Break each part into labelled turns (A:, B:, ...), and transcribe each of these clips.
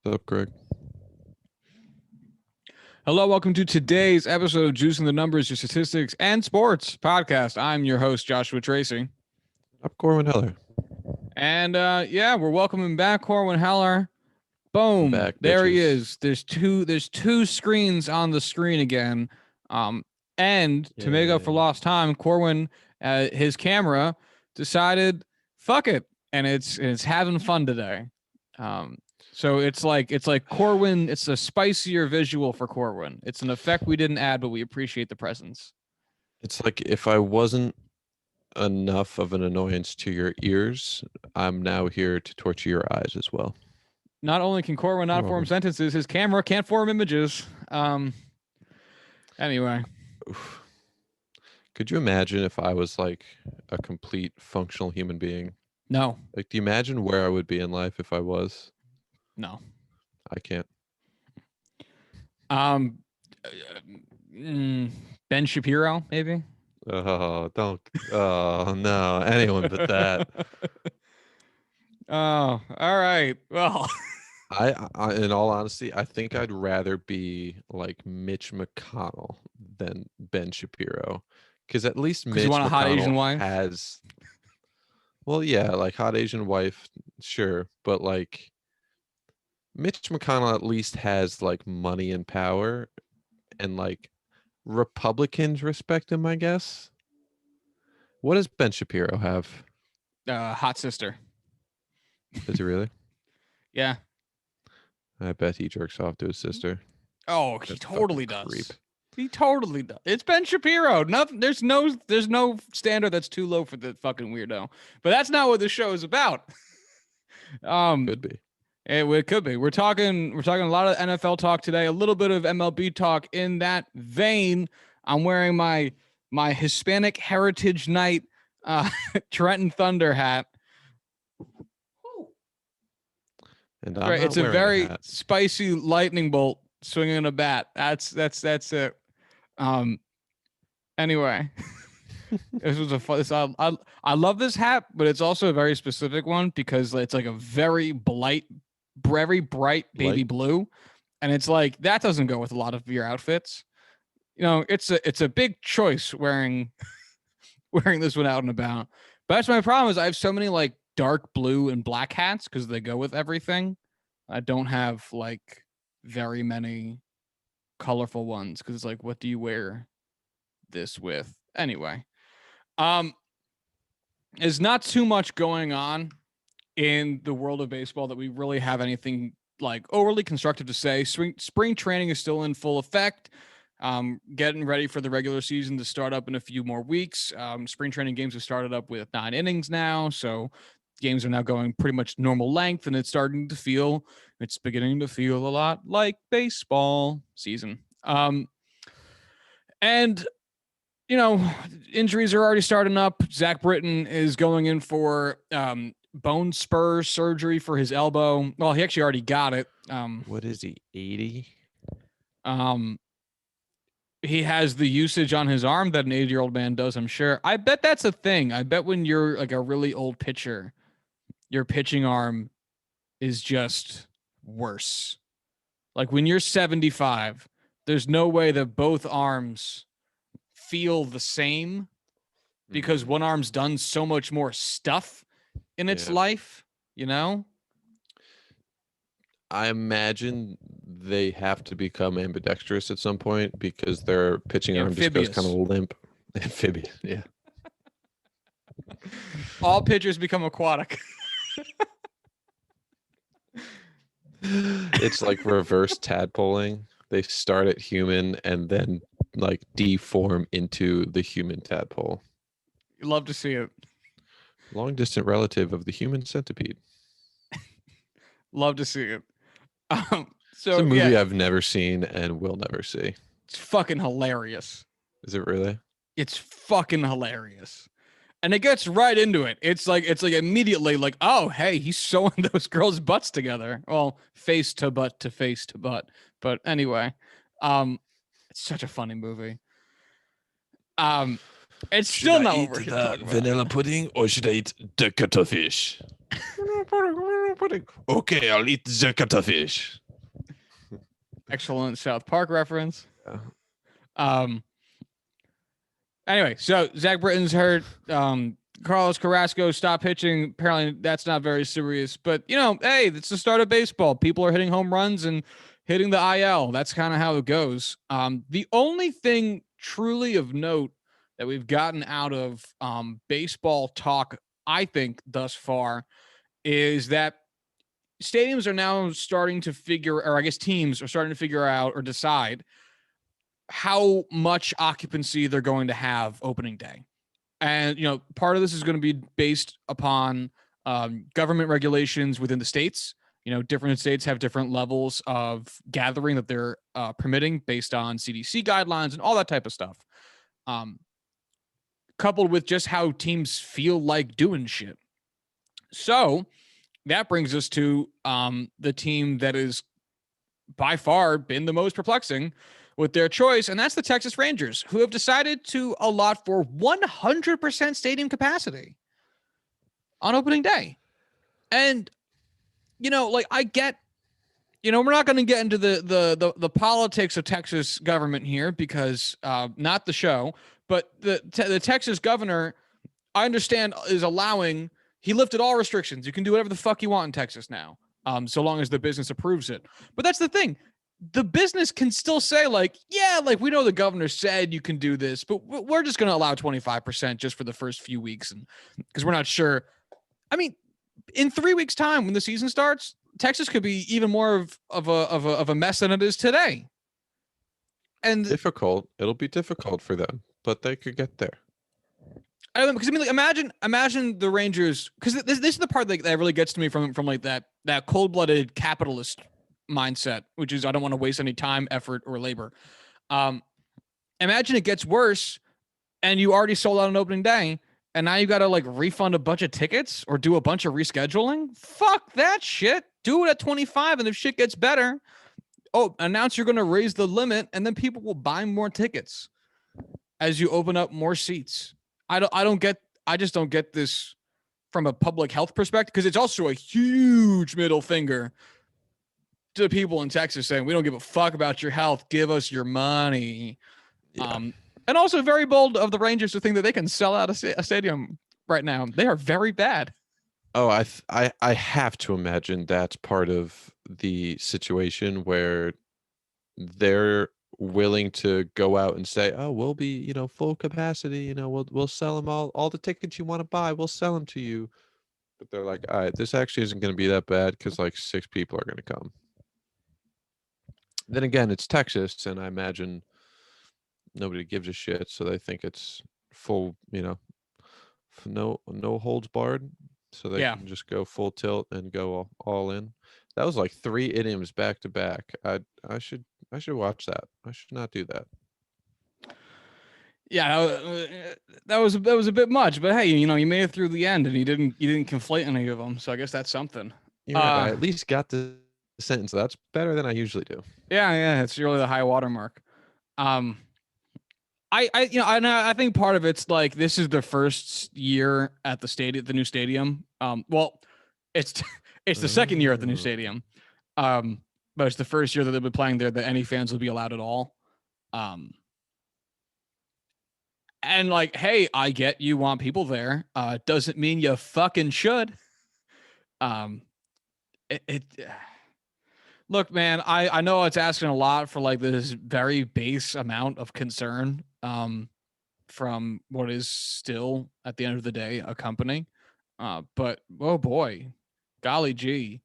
A: What's up, Greg?
B: Hello, welcome to today's episode of Juicing the Numbers, your statistics and sports podcast. I'm your host, Joshua Tracy.
A: I'm Corwin Heller.
B: And we're welcoming back Corwin Heller.
A: I'm
B: Boom.
A: back,
B: There he
A: bitches.
B: is. There's two screens on the screen again. And to make up for lost time, Corwin, his camera decided, fuck it. And it's having fun today. So it's like Corwin, it's a spicier visual for Corwin. It's an effect we didn't add, but we appreciate the presence.
A: It's like if I wasn't enough of an annoyance to your ears, I'm now here to torture your eyes as well.
B: Not only can Corwin not form sentences, his camera can't form images. Anyway.
A: Oof. Could you imagine if I was like a complete functional human being?
B: No.
A: Like, do you imagine where I would be in life if I was?
B: No.
A: I can't.
B: Ben Shapiro, maybe?
A: Oh, don't. Oh, no. Anyone but that.
B: Oh, all right. Well,
A: I, in all honesty, I think I'd rather be like Mitch McConnell than Ben Shapiro, because at least Mitch
B: you want a hot Asian wife?
A: has. Well, yeah, like hot Asian wife, sure, but like Mitch McConnell at least has like money and power, and like Republicans respect him, I guess. What does Ben Shapiro have?
B: Hot sister.
A: Does he really?
B: Yeah.
A: I bet he jerks off to his sister.
B: Oh, he totally does. Creep. He totally does. It's Ben Shapiro. Nothing. There's no standard that's too low for the fucking weirdo. But that's not what the show is about.
A: Could be.
B: It could be. We're talking a lot of NFL talk today. A little bit of MLB talk in that vein. I'm wearing my Hispanic Heritage Night Trenton Thunder hat.
A: And
B: right, it's a very spicy lightning bolt swinging a bat. That's it. Anyway, this was a fun. I love this hat, but it's also a very specific one because it's like a very bright baby blue, and it's like that doesn't go with a lot of your outfits. You know, it's a big choice wearing this one out and about. But that's my problem is I have so many like dark blue and black hats because they go with everything. I don't have like very many colorful ones because it's like, what do you wear this with? Anyway, there's not too much going on in the world of baseball that we really have anything like overly constructive to say. Spring training is still in full effect. Getting ready for the regular season to start up in a few more weeks. Spring training games have started up with 9 innings now, so games are now going pretty much normal length, and it's beginning to feel a lot like baseball season. And you know, injuries are already starting up. Zach Britton is going in for bone spur surgery for his elbow. Well, he actually already got it.
A: What is he, 80?
B: He has the usage on his arm that an 80-year-old man does, I'm sure. I bet that's a thing. I bet when you're like a really old pitcher, your pitching arm is just worse. Like when you're 75, there's no way that both arms feel the same because one arm's done so much more stuff in its life, you know?
A: I imagine they have to become ambidextrous at some point because their pitching arm just goes kind of limp. Amphibious, yeah.
B: All pitchers become aquatic.
A: It's like reverse tadpoling. They start at human and then like deform into the human tadpole.
B: You love to see it.
A: Long distant relative of the human centipede.
B: Love to see it.
A: So it's a movie I've never seen and will never see.
B: It's fucking hilarious.
A: Is it really?
B: It's fucking hilarious. And it gets right into it. It's like immediately like, oh, hey, he's sewing those girls' butts together. Well, face to butt to face to butt. But anyway, it's such a funny movie. It's
A: Should
B: still
A: I
B: not what
A: eat
B: we're
A: the
B: talking about.
A: vanilla pudding or should I eat the cuttlefish? Okay, I'll eat the cuttlefish.
B: Excellent South Park reference.
A: Yeah.
B: Anyway, so Zach Britton's hurt. Carlos Carrasco stopped pitching. Apparently, that's not very serious. But hey, it's the start of baseball. People are hitting home runs and hitting the IL. That's kind of how it goes. The only thing truly of note that we've gotten out of baseball talk, I think, thus far, is that stadiums are now starting to figure, or I guess teams are starting to figure out or decide how much occupancy they're going to have opening day. And, part of this is going to be based upon government regulations within the states. Different states have different levels of gathering that they're permitting based on CDC guidelines and all that type of stuff. Coupled with just how teams feel like doing shit. So that brings us to the team that is by far been the most perplexing with their choice, and that's the Texas Rangers, who have decided to allot for 100% stadium capacity on opening day. And I get, we're not going to get into the politics of Texas government here because not the show, but the Texas governor, I understand, is allowing. He lifted all restrictions. You can do whatever the fuck you want in Texas now, so long as the business approves it. But that's the thing. The business can still say, we know the governor said you can do this, but we're just going to allow 25% just for the first few weeks, and because we're not sure. I mean, in 3 weeks' time, when the season starts, Texas could be even more of a mess than it is today. And
A: difficult. It'll be difficult for them, but they could get there.
B: I don't know, because imagine the Rangers, because this is the part that really gets to me from like that cold-blooded capitalist mindset, which is I don't want to waste any time, effort, or labor. Imagine it gets worse, and you already sold out on opening day, and now you got to refund a bunch of tickets or do a bunch of rescheduling. Fuck that shit. Do it at 25, and if shit gets better, announce you're going to raise the limit, and then people will buy more tickets as you open up more seats. I just don't get this from a public health perspective, because it's also a huge middle finger to the people in Texas saying, we don't give a fuck about your health. Give us your money. Yeah. And also very bold of the Rangers to think that they can sell out a stadium right now. They are very bad.
A: Oh, I have to imagine that's part of the situation where they're willing to go out and say, "Oh, we'll be, full capacity. We'll sell them all the tickets you want to buy. We'll sell them to you." But they're like, "All right, this actually isn't going to be that bad because 6 people are going to come." Then again, it's Texas, and I imagine nobody gives a shit, so they think it's full, no holds barred, so they can just go full tilt and go all in. That was 3 idioms back to back. I should watch that. I should not do that.
B: Yeah, that was a bit much, but hey, you made it through the end, and you didn't conflate any of them, so I guess that's something.
A: I at least got the sentence. That's better than I usually do.
B: Yeah, it's really the high watermark. I think part of it's this is the first year at the new stadium. Well, it's the second year at the new stadium. But it's the first year that they'll be playing there that any fans will be allowed at all. And hey, I get you want people there. Doesn't mean you fucking should. Look, man, I know it's asking a lot for this very base amount of concern. From what is still at the end of the day a company, but oh boy, golly gee,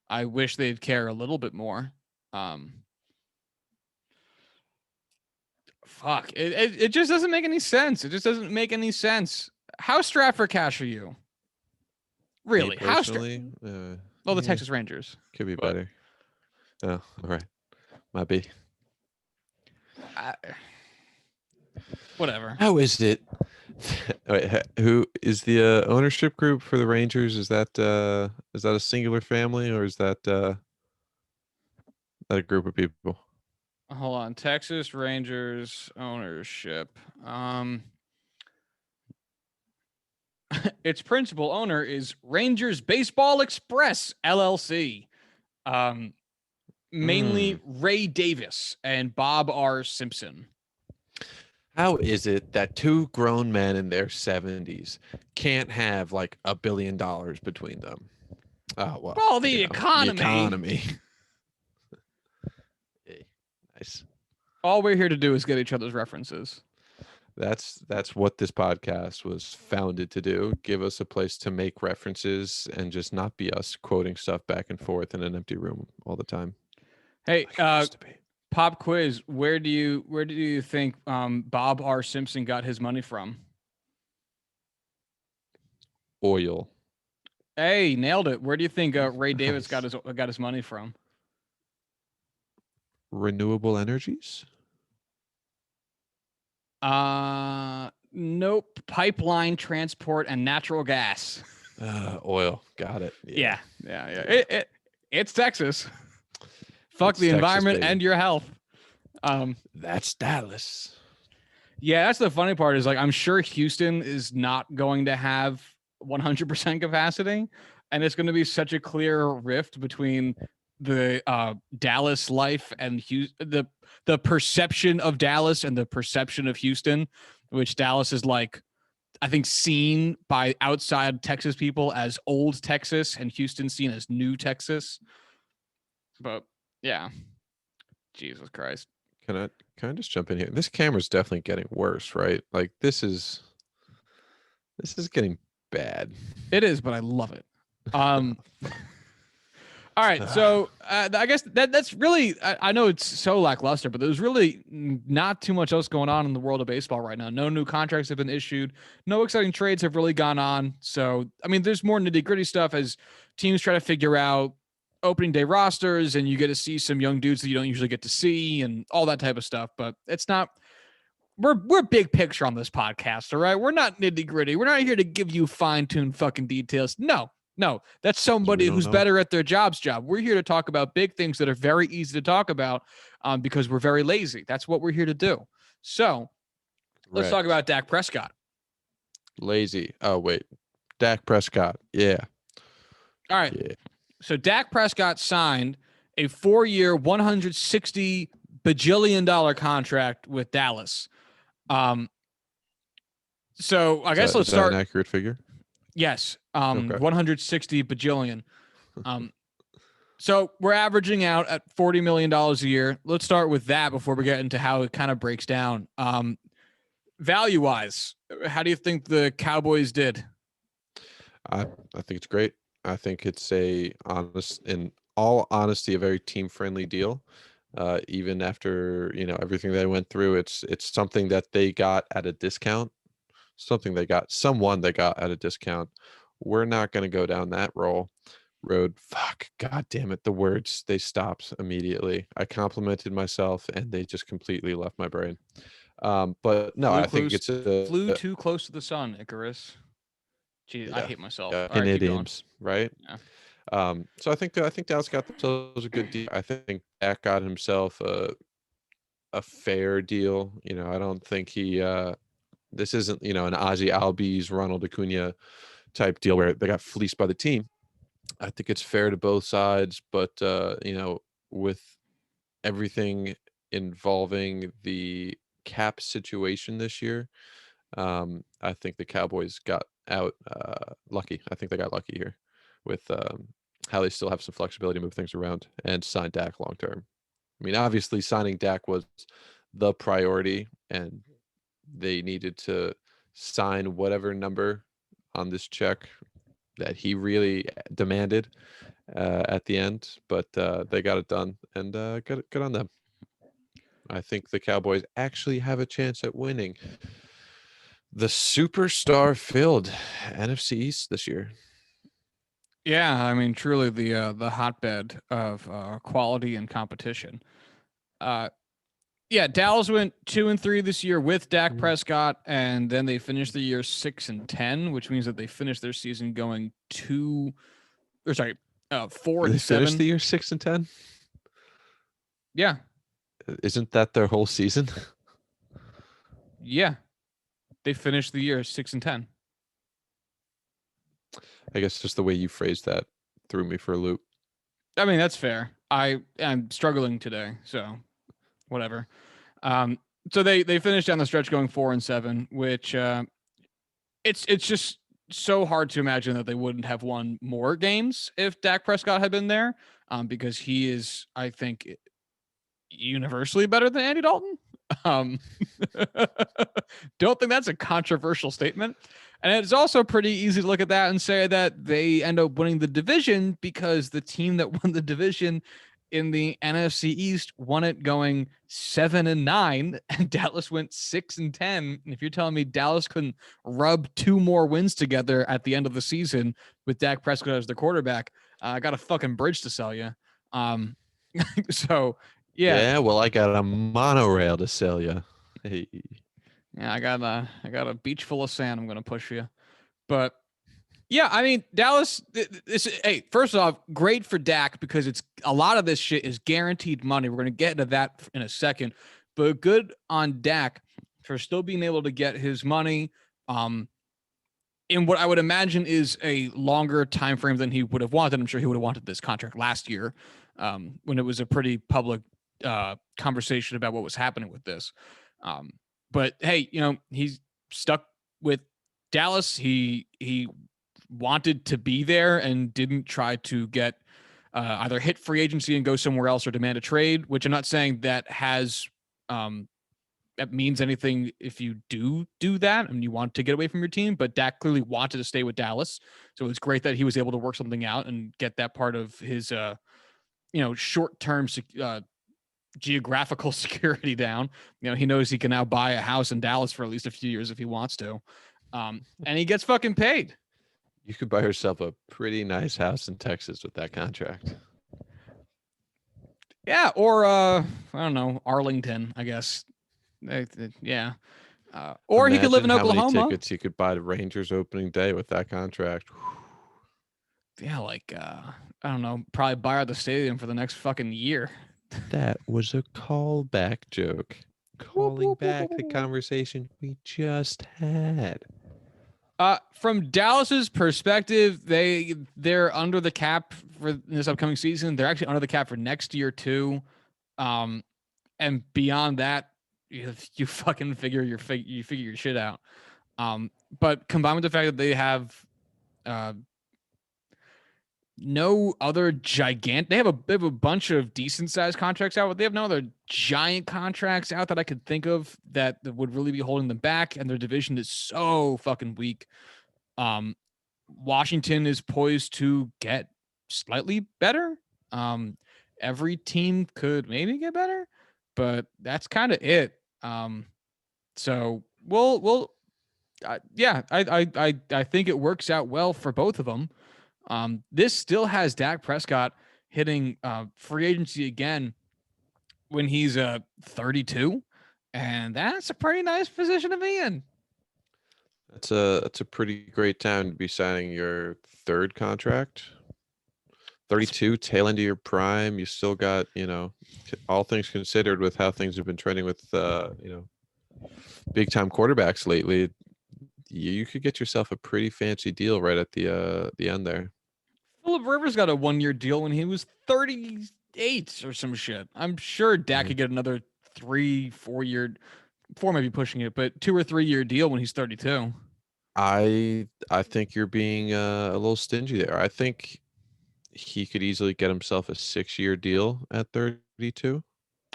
B: I wish they'd care a little bit more. Fuck, it just doesn't make any sense. It just doesn't make any sense. How strapped for cash are you? Really? How strapped? Well, the Texas Rangers
A: could be better. Oh, all right, might be.
B: Whatever.
A: How is it? Wait, who is the ownership group for the Rangers? Is that a singular family, or is that a group of people?
B: Hold on, Texas Rangers ownership. Its principal owner is Rangers Baseball Express LLC. Mainly Ray Davis and Bob R. Simpson.
A: How is it that two grown men in their 70s can't have like $1 billion between them? Oh,
B: Well, the economy.
A: The economy. Hey, nice.
B: All we're here to do is get each other's references.
A: That's what this podcast was founded to do. Give us a place to make references and just not be us quoting stuff back and forth in an empty room all the time.
B: Hey, pop quiz. Where do you think Bob R. Simpson got his money from?
A: Oil.
B: Hey, nailed it. Where do you think Ray Davis got his money from?
A: Renewable energies?
B: Nope. Pipeline transport and natural gas.
A: Oil. Got it.
B: Yeah. It's Texas. Fuck the environment and your health.
A: That's Dallas.
B: Yeah, that's the funny part is like I'm sure Houston is not going to have 100% capacity, and it's going to be such a clear rift between the Dallas life and the perception of Dallas and the perception of Houston, which Dallas is like I think seen by outside Texas people as old Texas and Houston seen as new Texas. But yeah. Jesus Christ.
A: Can I just jump in here? This camera's definitely getting worse, right? Like this is getting bad.
B: It is, but I love it. All right, so I guess that's really I know it's so lackluster, but there's really not too much else going on in the world of baseball right now. No new contracts have been issued. No exciting trades have really gone on. So, I mean, there's more nitty-gritty stuff as teams try to figure out opening day rosters and you get to see some young dudes that you don't usually get to see and all that type of stuff. But it's not we're big picture on this podcast, all right? We're not nitty-gritty. We're not here to give you fine-tuned fucking details. No, that's somebody who's better at their job. We're here to talk about big things that are very easy to talk about because we're very lazy. That's what we're here to do. So let's talk about Dak Prescott.
A: Lazy. Oh, wait. Dak Prescott. Yeah.
B: All right. Yeah. So Dak Prescott signed a 4-year, $160 bajillion contract with Dallas. So I guess let's start.
A: Is that an accurate figure?
B: Yes. Okay. 160 bajillion. So we're averaging out at $40 million a year. Let's start with that before we get into how it kind of breaks down. Value wise, how do you think the Cowboys did?
A: I think it's great. I think it's in all honesty, a very team friendly deal. Even after, everything they went through, it's something that they got at a discount. Someone they got at a discount. We're not going to go down that road. Fuck, god damn it. The words, they stopped immediately. I complimented myself and they just completely left my brain. But no, I think it's
B: flew too close to the sun, Icarus. Jeez, yeah. I hate myself.
A: In idioms, right? Yeah. So I think Dallas got themselves a good deal. I think Dak got himself a fair deal. I don't think he this isn't, an Ozzie Albies, Ronald Acuna type deal where they got fleeced by the team. I think it's fair to both sides, but with everything involving the cap situation this year, I think the Cowboys got out lucky. I think they got lucky here with how they still have some flexibility to move things around and sign Dak long term. I mean, obviously signing Dak was the priority and they needed to sign whatever number on this check that he really demanded at the end, but they got it done, and good on them. I think the Cowboys actually have a chance at winning the superstar-filled NFC East this year.
B: Yeah, I mean, truly the hotbed of quality and competition. Yeah, Dallas went 2-3 this year with Dak Prescott, and then they finished the year 6-10, which means that they finished their season going 4-7.
A: They finished the year 6-10.
B: Yeah,
A: isn't that their whole season?
B: Yeah, they finished the year 6-10.
A: I guess just the way you phrased that threw me for a loop.
B: I mean, that's fair. I'm struggling today, so whatever. Um, so they finished down the stretch going 4-7, which it's just so hard to imagine that they wouldn't have won more games if Dak Prescott had been there, because he is, I think, universally better than Andy Dalton. Um, don't think that's a controversial statement. And it's also pretty easy to look at that and say that they end up winning the division because the team that won the division in the NFC East won it going 7-9, and Dallas went 6-10. And if you're telling me Dallas couldn't rub 2 more wins together at the end of the season with Dak Prescott as the quarterback, I got a fucking bridge to sell you. So yeah,
A: Yeah, well, I got a monorail to sell you. Hey.
B: yeah, I got a beach full of sand. I'm gonna push you, but yeah, I mean Dallas. Hey, first off, great for Dak because it's a lot of this shit is guaranteed money. We're gonna get into that in a second, but good on Dak for still being able to get his money. In what I would imagine is a longer time frame than he would have wanted. I'm sure he would have wanted this contract last year, when it was a pretty public conversation about what was happening with this. Um, but hey, he's stuck with Dallas. He wanted to be there and didn't try to get either hit free agency and go somewhere else or demand a trade. Which I'm not saying that means anything if you do that and you want to get away from your team, but Dak clearly wanted to stay with Dallas. So it's great that he was able to work something out and get that part of his, short-term geographical security down. He knows he can now buy a house in Dallas for at least a few years if he wants to. And he gets fucking paid.
A: You could buy yourself a pretty nice house in Texas with that contract.
B: Yeah. Or, I don't know, Arlington, I guess. Yeah. Or he could live
A: Imagine
B: in
A: how many
B: Oklahoma.
A: tickets you could buy to Rangers opening day with that contract.
B: Yeah, like I don't know, probably buy out the stadium for the next fucking year.
A: That was a callback joke. Calling back the conversation we just had.
B: From Dallas's perspective, they're under the cap for this upcoming season. They're actually under the cap for next year too. And beyond that, you fucking figure your shit out. But combined with the fact that they have no other gigantic. They have a bunch of decent sized contracts out, but they have no other giant contracts out that I could think of that would really be holding them back. And their division is so fucking weak. Washington is poised to get slightly better. Every team could maybe get better, but that's kind of it. So I think it works out well for both of them. This still has Dak Prescott hitting free agency again when he's 32, and that's a pretty nice position to be in.
A: That's a pretty great time to be signing your 3rd contract. 32, tail end of your prime. You still got, all things considered with how things have been trending with, big time quarterbacks lately. You could get yourself a pretty fancy deal right at the end there.
B: Philip Rivers got a 1-year deal when he was 38 or some shit. I'm sure Dak could get another 3-4 year, 4 maybe pushing it, but 2 or 3 year deal when he's 32.
A: I think you're being a little stingy there. I think he could easily get himself a 6-year deal at 32.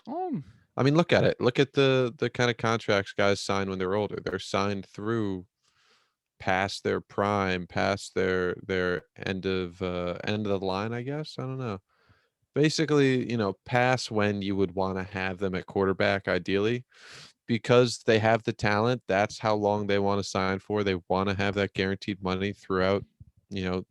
A: I mean, look at it. Look at the kind of contracts guys sign when they're older. They're signed through past their prime, past their end of the line, I guess. I don't know. Basically, past when you would want to have them at quarterback ideally, because they have the talent. That's how long they want to sign for. They want to have that guaranteed money throughout,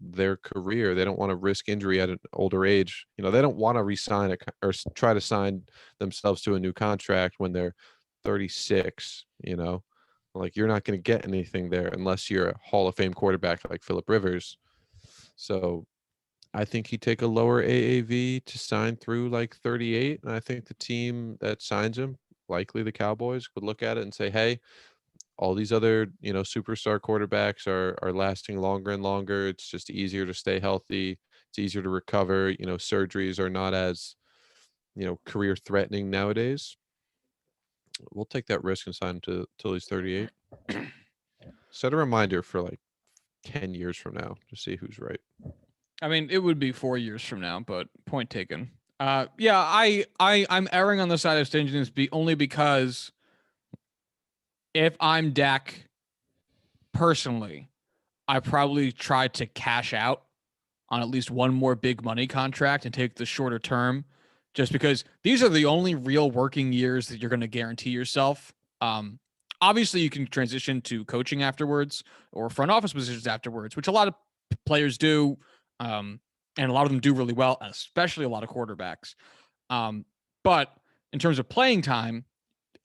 A: their career. They don't want to risk injury at an older age. They don't want to resign or try to sign themselves to a new contract when they're 36. Like, you're not going to get anything there unless you're a Hall of Fame quarterback like Philip Rivers. So I think he'd take a lower AAV to sign through like 38. And I think the team that signs him, likely the Cowboys, would look at it and say, hey, all these other, superstar quarterbacks are lasting longer and longer. It's just easier to stay healthy. It's easier to recover. Surgeries are not as, career threatening nowadays. We'll take that risk and sign him till he's 38. Set a reminder for like 10 years from now to see who's right.
B: I mean, it would be 4 years from now, but point taken. Yeah, I'm erring on the side of stinginess only because if I'm Dak personally, I probably try to cash out on at least one more big money contract and take the shorter term, just because these are the only real working years that you're going to guarantee yourself. Obviously, you can transition to coaching afterwards or front office positions afterwards, which a lot of players do, and a lot of them do really well, especially a lot of quarterbacks. But in terms of playing time,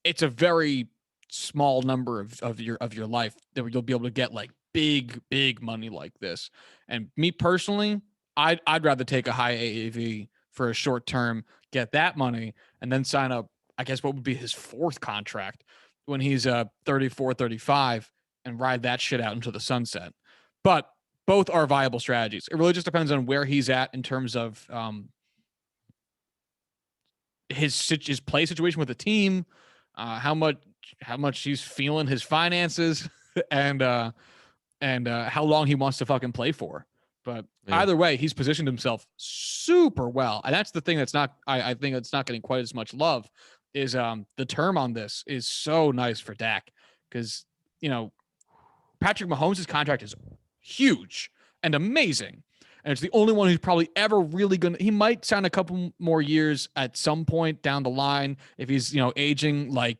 B: it's a very small number of your life that you'll be able to get like big money like this. And me personally, I'd rather take a high AAV for a short term, get that money, and then sign up, I guess, what would be his fourth contract when he's 34, 35, and ride that shit out into the sunset. But both are viable strategies. It really just depends on where he's at in terms of his play situation with the team, how much he's feeling his finances, and how long he wants to fucking play for. But either way, he's positioned himself super well. And that's the thing that's not, I think it's not getting quite as much love, is the term on this is so nice for Dak. Because, Patrick Mahomes' contract is huge and amazing. And it's the only one who's probably ever really he might sign a couple more years at some point down the line if he's, aging like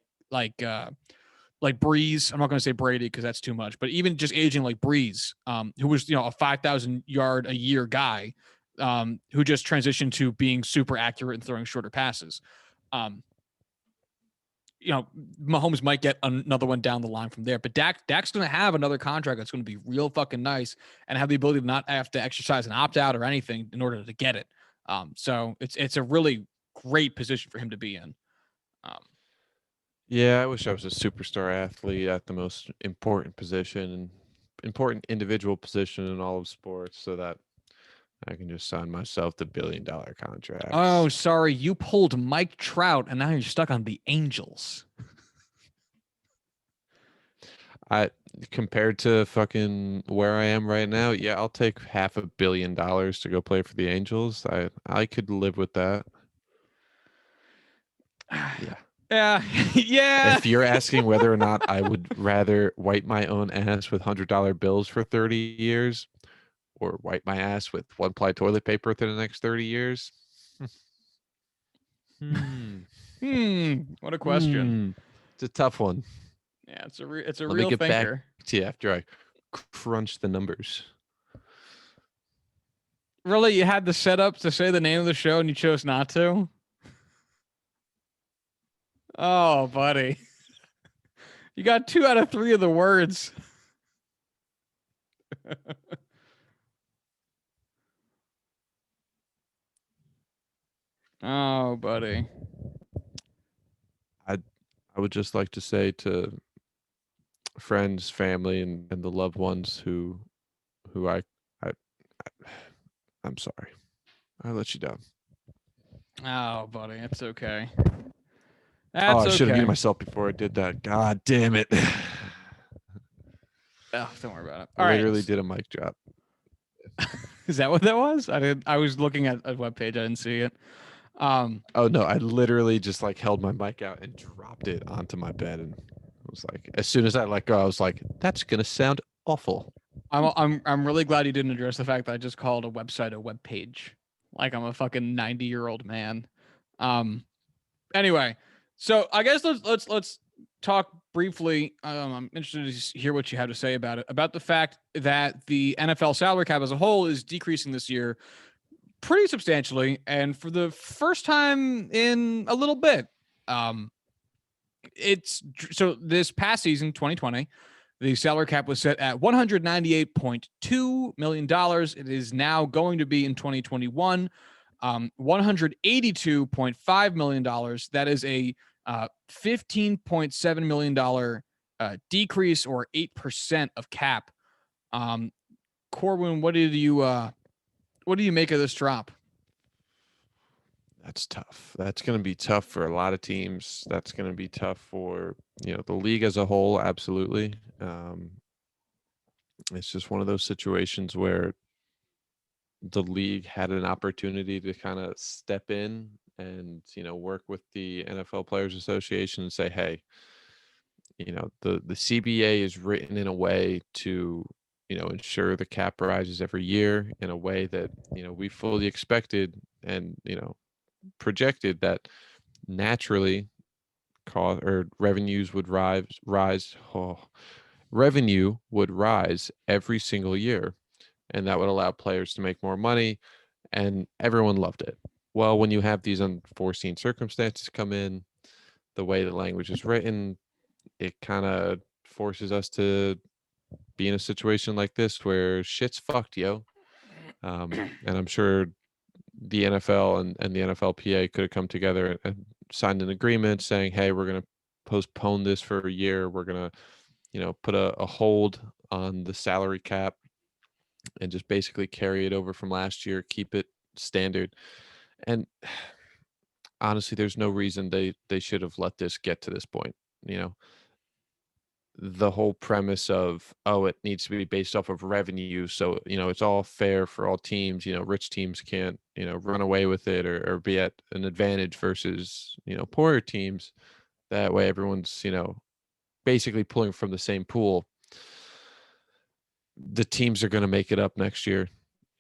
B: Breeze. I'm not going to say Brady because that's too much, but even just aging like Breeze, who was, a 5,000 yard a year guy, who just transitioned to being super accurate and throwing shorter passes. Mahomes might get another one down the line from there, but Dak's going to have another contract that's going to be real fucking nice and have the ability to not have to exercise an opt out or anything in order to get it. So it's a really great position for him to be in.
A: Yeah, I wish I was a superstar athlete at the most important position, important individual position in all of sports, so that I can just sign myself the billion-dollar contracts.
B: Oh, sorry, you pulled Mike Trout, and now you're stuck on the Angels.
A: Compared to fucking where I am right now, yeah, I'll take $500 million to go play for the Angels. I could live with that. Yeah.
B: Yeah.
A: If you're asking whether or not I would rather wipe my own ass with $100 bills for 30 years or wipe my ass with one-ply toilet paper for the next 30 years.
B: What a question.
A: It's a tough one.
B: Yeah, it's a real thinker.
A: Let me get back to you after I crunch the numbers.
B: Really? You had the setup to say the name of the show and you chose not to? Oh, buddy. You got 2 out of 3 of the words. Oh, buddy.
A: I would just like to say to friends, family, and the loved ones who I'm sorry. I let you down.
B: Oh, buddy, it's okay.
A: I should have muted myself before I did that. God damn it.
B: Oh, don't worry about it.
A: I literally did a mic drop.
B: Is that what that was? I was looking at a webpage. I didn't see it.
A: Oh no, I literally just like held my mic out and dropped it onto my bed, and I was like, as soon as I let go, I was like, that's gonna sound awful.
B: I'm really glad you didn't address the fact that I just called a website a web page, like I'm a fucking 90-year-old man. Anyway, so I guess let's talk briefly. I'm interested to hear what you have to say about it, about the fact that the NFL salary cap as a whole is decreasing this year pretty substantially, and for the first time in a little bit. It's so this past season, 2020, the salary cap was set at $198.2 million. It is now going to be in 2021, $182.5 million. That is a $15.7 million decrease or 8% of cap. Corwin, what do you make of this drop?
A: That's tough. That's going to be tough for a lot of teams. That's going to be tough for, the league as a whole. Absolutely. It's just one of those situations where the league had an opportunity to kind of step in and, work with the NFL Players Association and say, hey, the CBA is written in a way to, ensure the cap rises every year in a way that, we fully expected and, projected that naturally cost or revenues would revenue would rise every single year, and that would allow players to make more money, and everyone loved it. Well, when you have these unforeseen circumstances come in, the way the language is written, it kind of forces us to be in a situation like this where shit's fucked, yo. And I'm sure the NFL and the NFLPA could have come together and signed an agreement saying, hey, we're going to postpone this for a year. We're going to, put a hold on the salary cap and just basically carry it over from last year, keep it standard. And honestly, there's no reason they should have let this get to this point. The whole premise of, oh, it needs to be based off of revenue, so it's all fair for all teams. Rich teams can't run away with it or be at an advantage versus poorer teams. That way everyone's basically pulling from the same pool. The teams are going to make it up next year.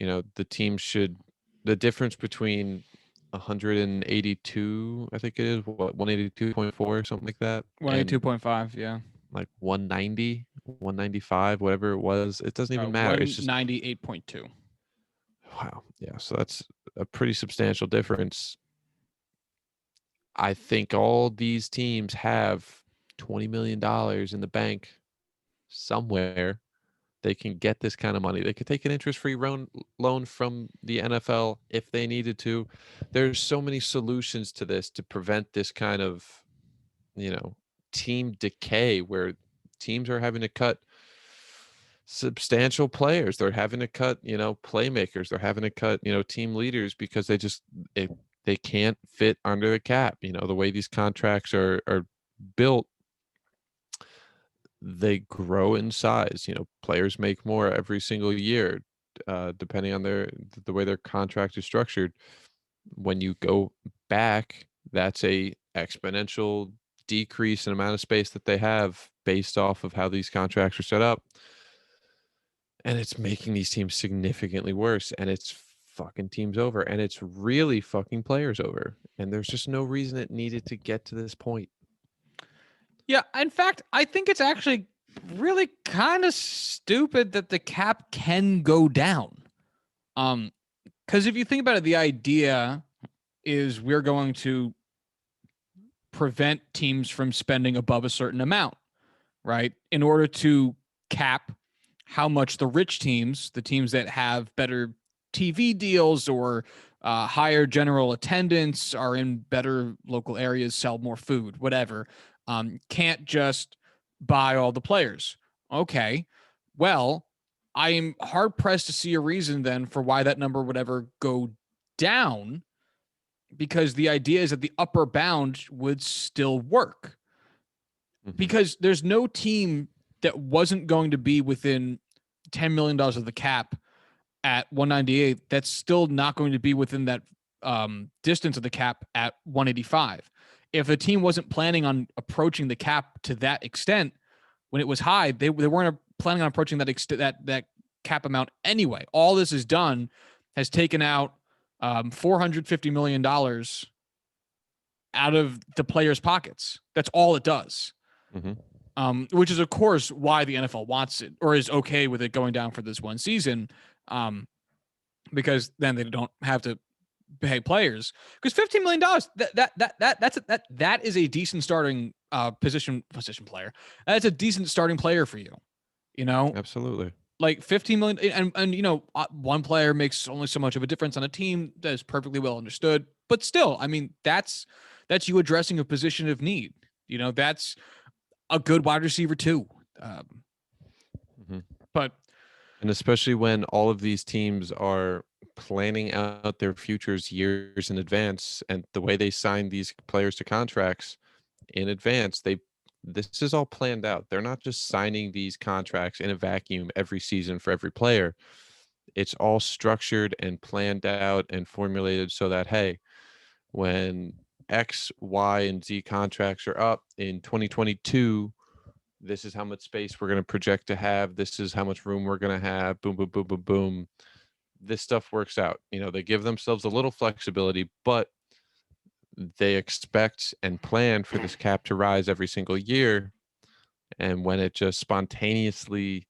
A: The difference between 182, I think it is, 182.4, something like that, and
B: 182.5, yeah.
A: like 190, 195, whatever it was. It doesn't even matter. It's just
B: 198.2.
A: Wow. Yeah. So that's a pretty substantial difference. I think all these teams have $20 million in the bank somewhere. They can get this kind of money. They could take an interest-free loan from the NFL if they needed to. There's so many solutions to this to prevent this kind of, team decay where teams are having to cut substantial players. They're having to cut, playmakers. They're having to cut, team leaders because they can't fit under the cap. The way these contracts are built, they grow in size. Players make more every single year, depending on the way their contract is structured. When you go back, that's a exponential decrease in amount of space that they have based off of how these contracts are set up. And it's making these teams significantly worse, and it's fucking teams over, and it's really fucking players over. And there's just no reason it needed to get to this point.
B: Yeah, in fact, I think it's actually really kind of stupid that the cap can go down. Because if you think about it, the idea is we're going to prevent teams from spending above a certain amount, right? In order to cap how much the rich teams, the teams that have better TV deals or higher general attendance, are in better local areas, sell more food, whatever, can't just buy all the players. Okay, well, I am hard pressed to see a reason then for why that number would ever go down, because the idea is that the upper bound would still work. Mm-hmm. Because there's no team that wasn't going to be within $10 million of the cap at 198 that's still not going to be within that distance of the cap at 185. If a team wasn't planning on approaching the cap to that extent when it was high, they weren't planning on approaching that cap amount anyway. All this has done has taken out $450 million out of the players' pockets. That's all it does. Mm-hmm. Which is, of course, why the NFL wants it or is okay with it going down for this one season, because then they don't have to pay players. Because $15 million, that is a decent starting position player. That's a decent starting player for you.
A: Absolutely.
B: Like 15 million, and one player makes only so much of a difference on a team. That is perfectly well understood. But still, I mean, that's you addressing a position of need. That's a good wide receiver too.
A: Mhm.
B: But
A: And especially when all of these teams are planning out their futures years in advance, and the way they sign these players to contracts in advance, this is all planned out. They're not just signing these contracts in a vacuum every season for every player. It's all structured and planned out and formulated so that, hey, when X, Y, and Z contracts are up in 2022, this is how much space we're going to project to have. This is how much room we're going to have. Boom, boom, boom, boom, boom. This stuff works out. They give themselves a little flexibility, but they expect and plan for this cap to rise every single year. And when it just spontaneously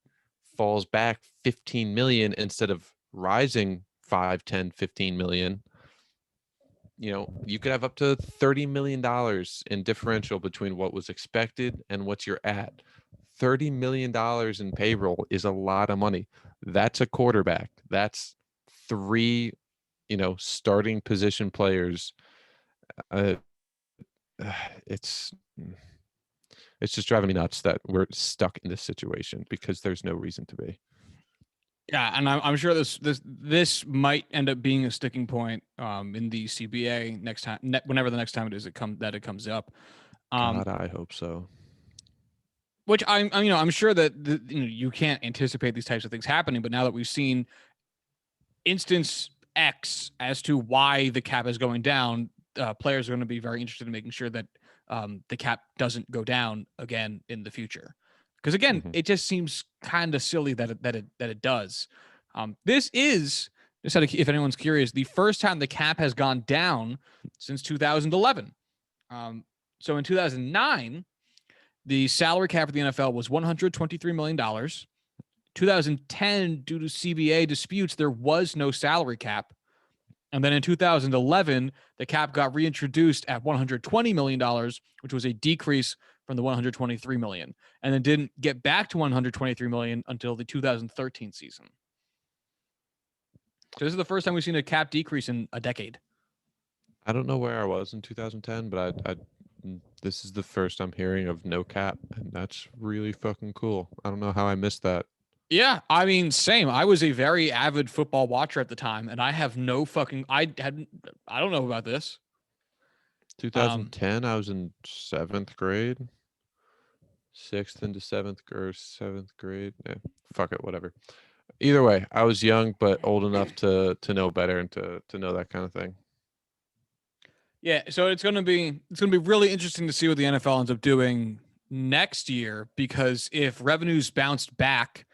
A: falls back 15 million instead of rising 5, 10, 15 million, you could have up to $30 million in differential between what was expected and what you're at. $30 million in payroll is a lot of money. That's a quarterback. That's three, starting position players. Uh, it's it's just driving me nuts that we're stuck in this situation because there's no reason to be.
B: yeah, and I'm sure this might end up being a sticking point in the CBA next time, whenever the next time it comes up.
A: God, I hope so.
B: Which I'm sure that you can't anticipate these types of things happening, but now that we've seen instance X as to why the cap is going down, players are going to be very interested in making sure that the cap doesn't go down again in the future. Because again,
A: Mhm.
B: it just seems kind of silly that it does. This is, just if anyone's curious, the first time the cap has gone down since 2011. So in 2009, the salary cap for the NFL was $123 million. 2010, due to CBA disputes, there was no salary cap. And then in 2011, the cap got reintroduced at $120 million, which was a decrease from the $123 million, and then didn't get back to $123 million until the 2013 season. So this is the first time we've seen a cap decrease in a decade.
A: I don't know where I was in 2010, but this is the first I'm hearing of no cap, and that's really fucking cool. I don't know how I missed that.
B: Yeah, I mean, same. I was a very avid football watcher at the time, and I have no fucking. I don't know about this.
A: 2010, I was in 7th grade, 6th into 7th grade. Yeah, fuck it, whatever. Either way, I was young but old enough to know better and to know that kind of thing.
B: Yeah, so it's gonna be really interesting to see what the NFL ends up doing next year, because if revenues bounced back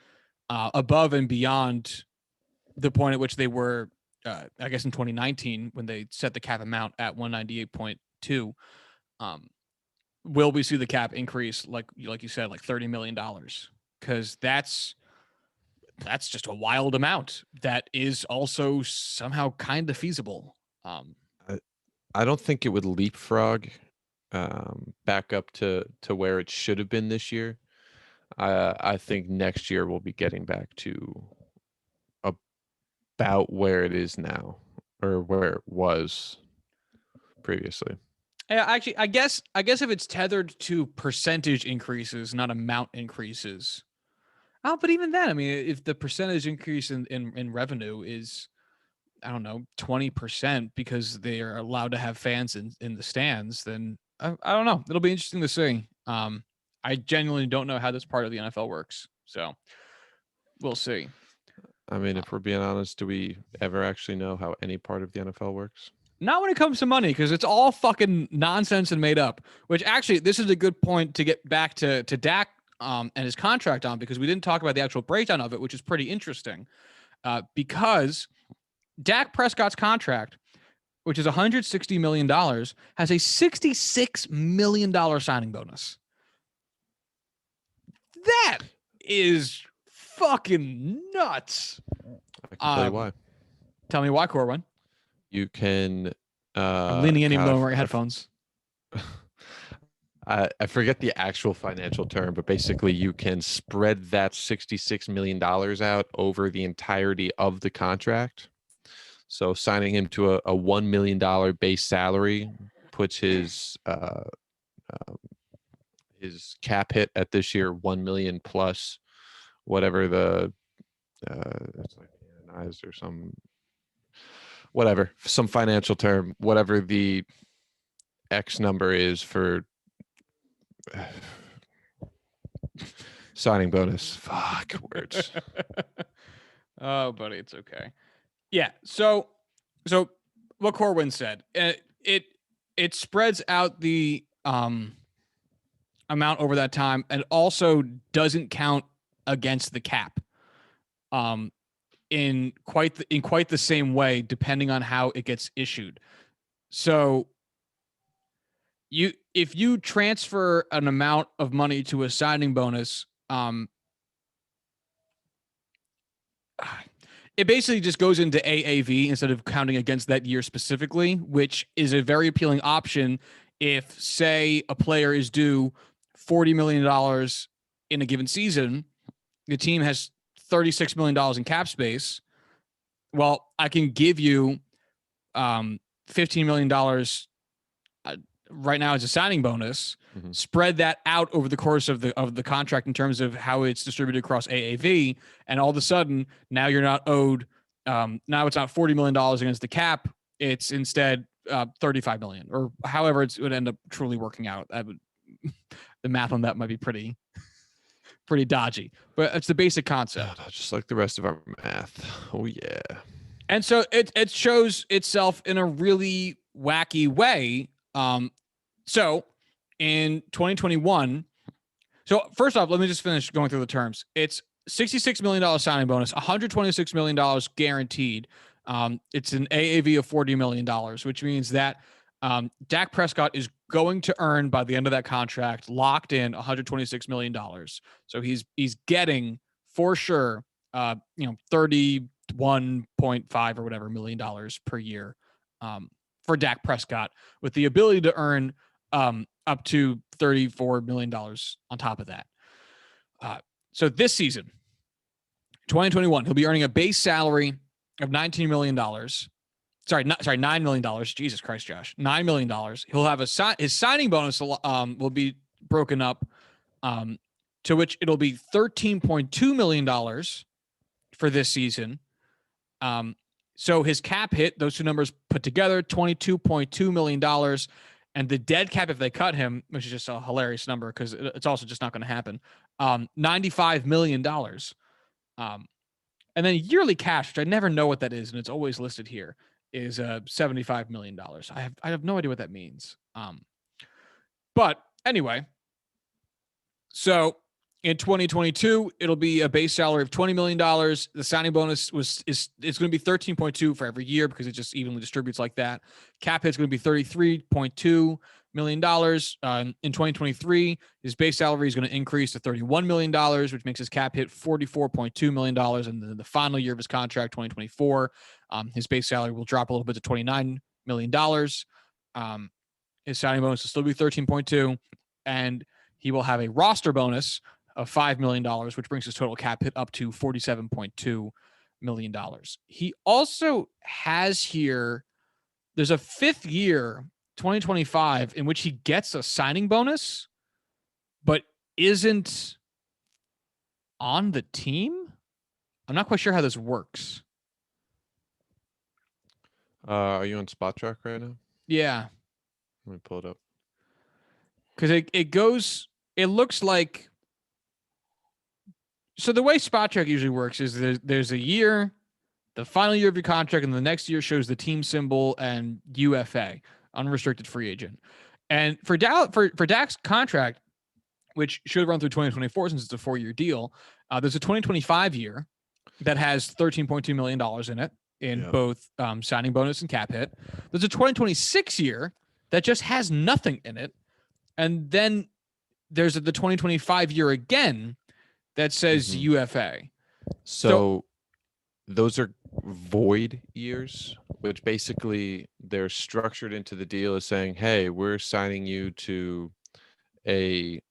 B: above and beyond the point at which they were, I guess in 2019 when they set the cap amount at 198.2, will we see the cap increase like you said, like $30 million? Because that's just a wild amount that is also somehow kind of feasible.
A: I don't think it would leapfrog back up to where it should have been this year. I think next year we'll be getting back to about where it is now, or where it was previously.
B: Yeah, actually, I guess if it's tethered to percentage increases, not amount increases. Oh, but even then, I mean, if the percentage increase in revenue is, I don't know, 20% because they are allowed to have fans in the stands, then I don't know. It'll be interesting to see. I genuinely don't know how this part of the NFL works, so we'll see.
A: I mean, if we're being honest, do we ever actually know how any part of the NFL works?
B: Not when it comes to money, because it's all fucking nonsense and made up. Which actually, this is a good point to get back to Dak and his contract on, because we didn't talk about the actual breakdown of it, which is pretty interesting. Because Dak Prescott's contract, which is $160 million, has a $66 million signing bonus. That is fucking nuts.
A: I can tell you why.
B: Tell me why, Corwin.
A: You can.
B: I'm leaning in even though I'm wearing headphones.
A: I forget the actual financial term, but basically you can spread that $66 million out over the entirety of the contract. So signing him to a $1 million base salary puts his his cap hit at this year 1 million plus whatever the that's like annualized or some financial term, whatever the X number is for signing bonus. Fuck words.
B: Oh, buddy, it's okay. Yeah. So what Corwin said, it spreads out the amount over that time, and also doesn't count against the cap in quite the same way, depending on how it gets issued. So if you transfer an amount of money to a signing bonus, it basically just goes into AAV instead of counting against that year specifically, which is a very appealing option if, say, a player is due $40 million in a given season, the team has $36 million in cap space. Well, I can give you $15 million right now as a signing bonus, spread that out over the course of the contract in terms of how it's distributed across AAV, and all of a sudden now you're not owed. Now it's not $40 million against the cap; it's instead $35 million, or however it would end up truly working out. The math on that might be pretty dodgy, but it's the basic concept.
A: Just like the rest of our math. Oh yeah.
B: And so it shows itself in a really wacky way. So in 2021, so first off, let me just finish going through the terms. It's $66 million signing bonus, $126 million guaranteed. It's an AAV of $40 million, which means that Dak Prescott is going to earn by the end of that contract, locked in $126 million. So he's getting for sure, 31.5 or whatever $1 million per year for Dak Prescott, with the ability to earn up to $34 million on top of that. So this season, 2021, he'll be earning a base salary of $19 million. $9 million. Jesus Christ, Josh. $9 million. He'll have his signing bonus will be broken up, to which it'll be $13.2 million for this season. So his cap hit, those two numbers put together, $22.2 million. And the dead cap, if they cut him, which is just a hilarious number because it's also just not going to happen, $95 million. And then yearly cash, which I never know what that is, and it's always listed here, is $75 million. I have no idea what that means. But anyway, so in 2022, it'll be a base salary of $20 million. The signing bonus it's going to be 13.2 for every year because it just evenly distributes like that. Cap hit's going to be $33.2 million. In 2023, his base salary is going to increase to $31 million, which makes his cap hit $44.2 million. And then the final year of his contract, 2024, his base salary will drop a little bit to $29 million. His signing bonus will still be 13.2, and he will have a roster bonus of $5 million, which brings his total cap hit up to $47.2 million. He also has here, there's a fifth year, 2025, in which he gets a signing bonus, but isn't on the team. I'm not quite sure how this works.
A: Are you on Spot Track right now?
B: Yeah.
A: Let me pull it up.
B: Because it looks like, so the way Spot Track usually works is there's a year, the final year of your contract, and the next year shows the team symbol and UFA, unrestricted free agent. And for Dak's contract, which should run through 2024 since it's a 4-year deal, there's a 2025 year that has $13.2 million in it, in both signing bonus and cap hit. There's a 2026 year that just has nothing in it. And then there's the 2025 year again that says UFA.
A: So those are void years, which basically they're structured into the deal as saying, hey, we're signing you to a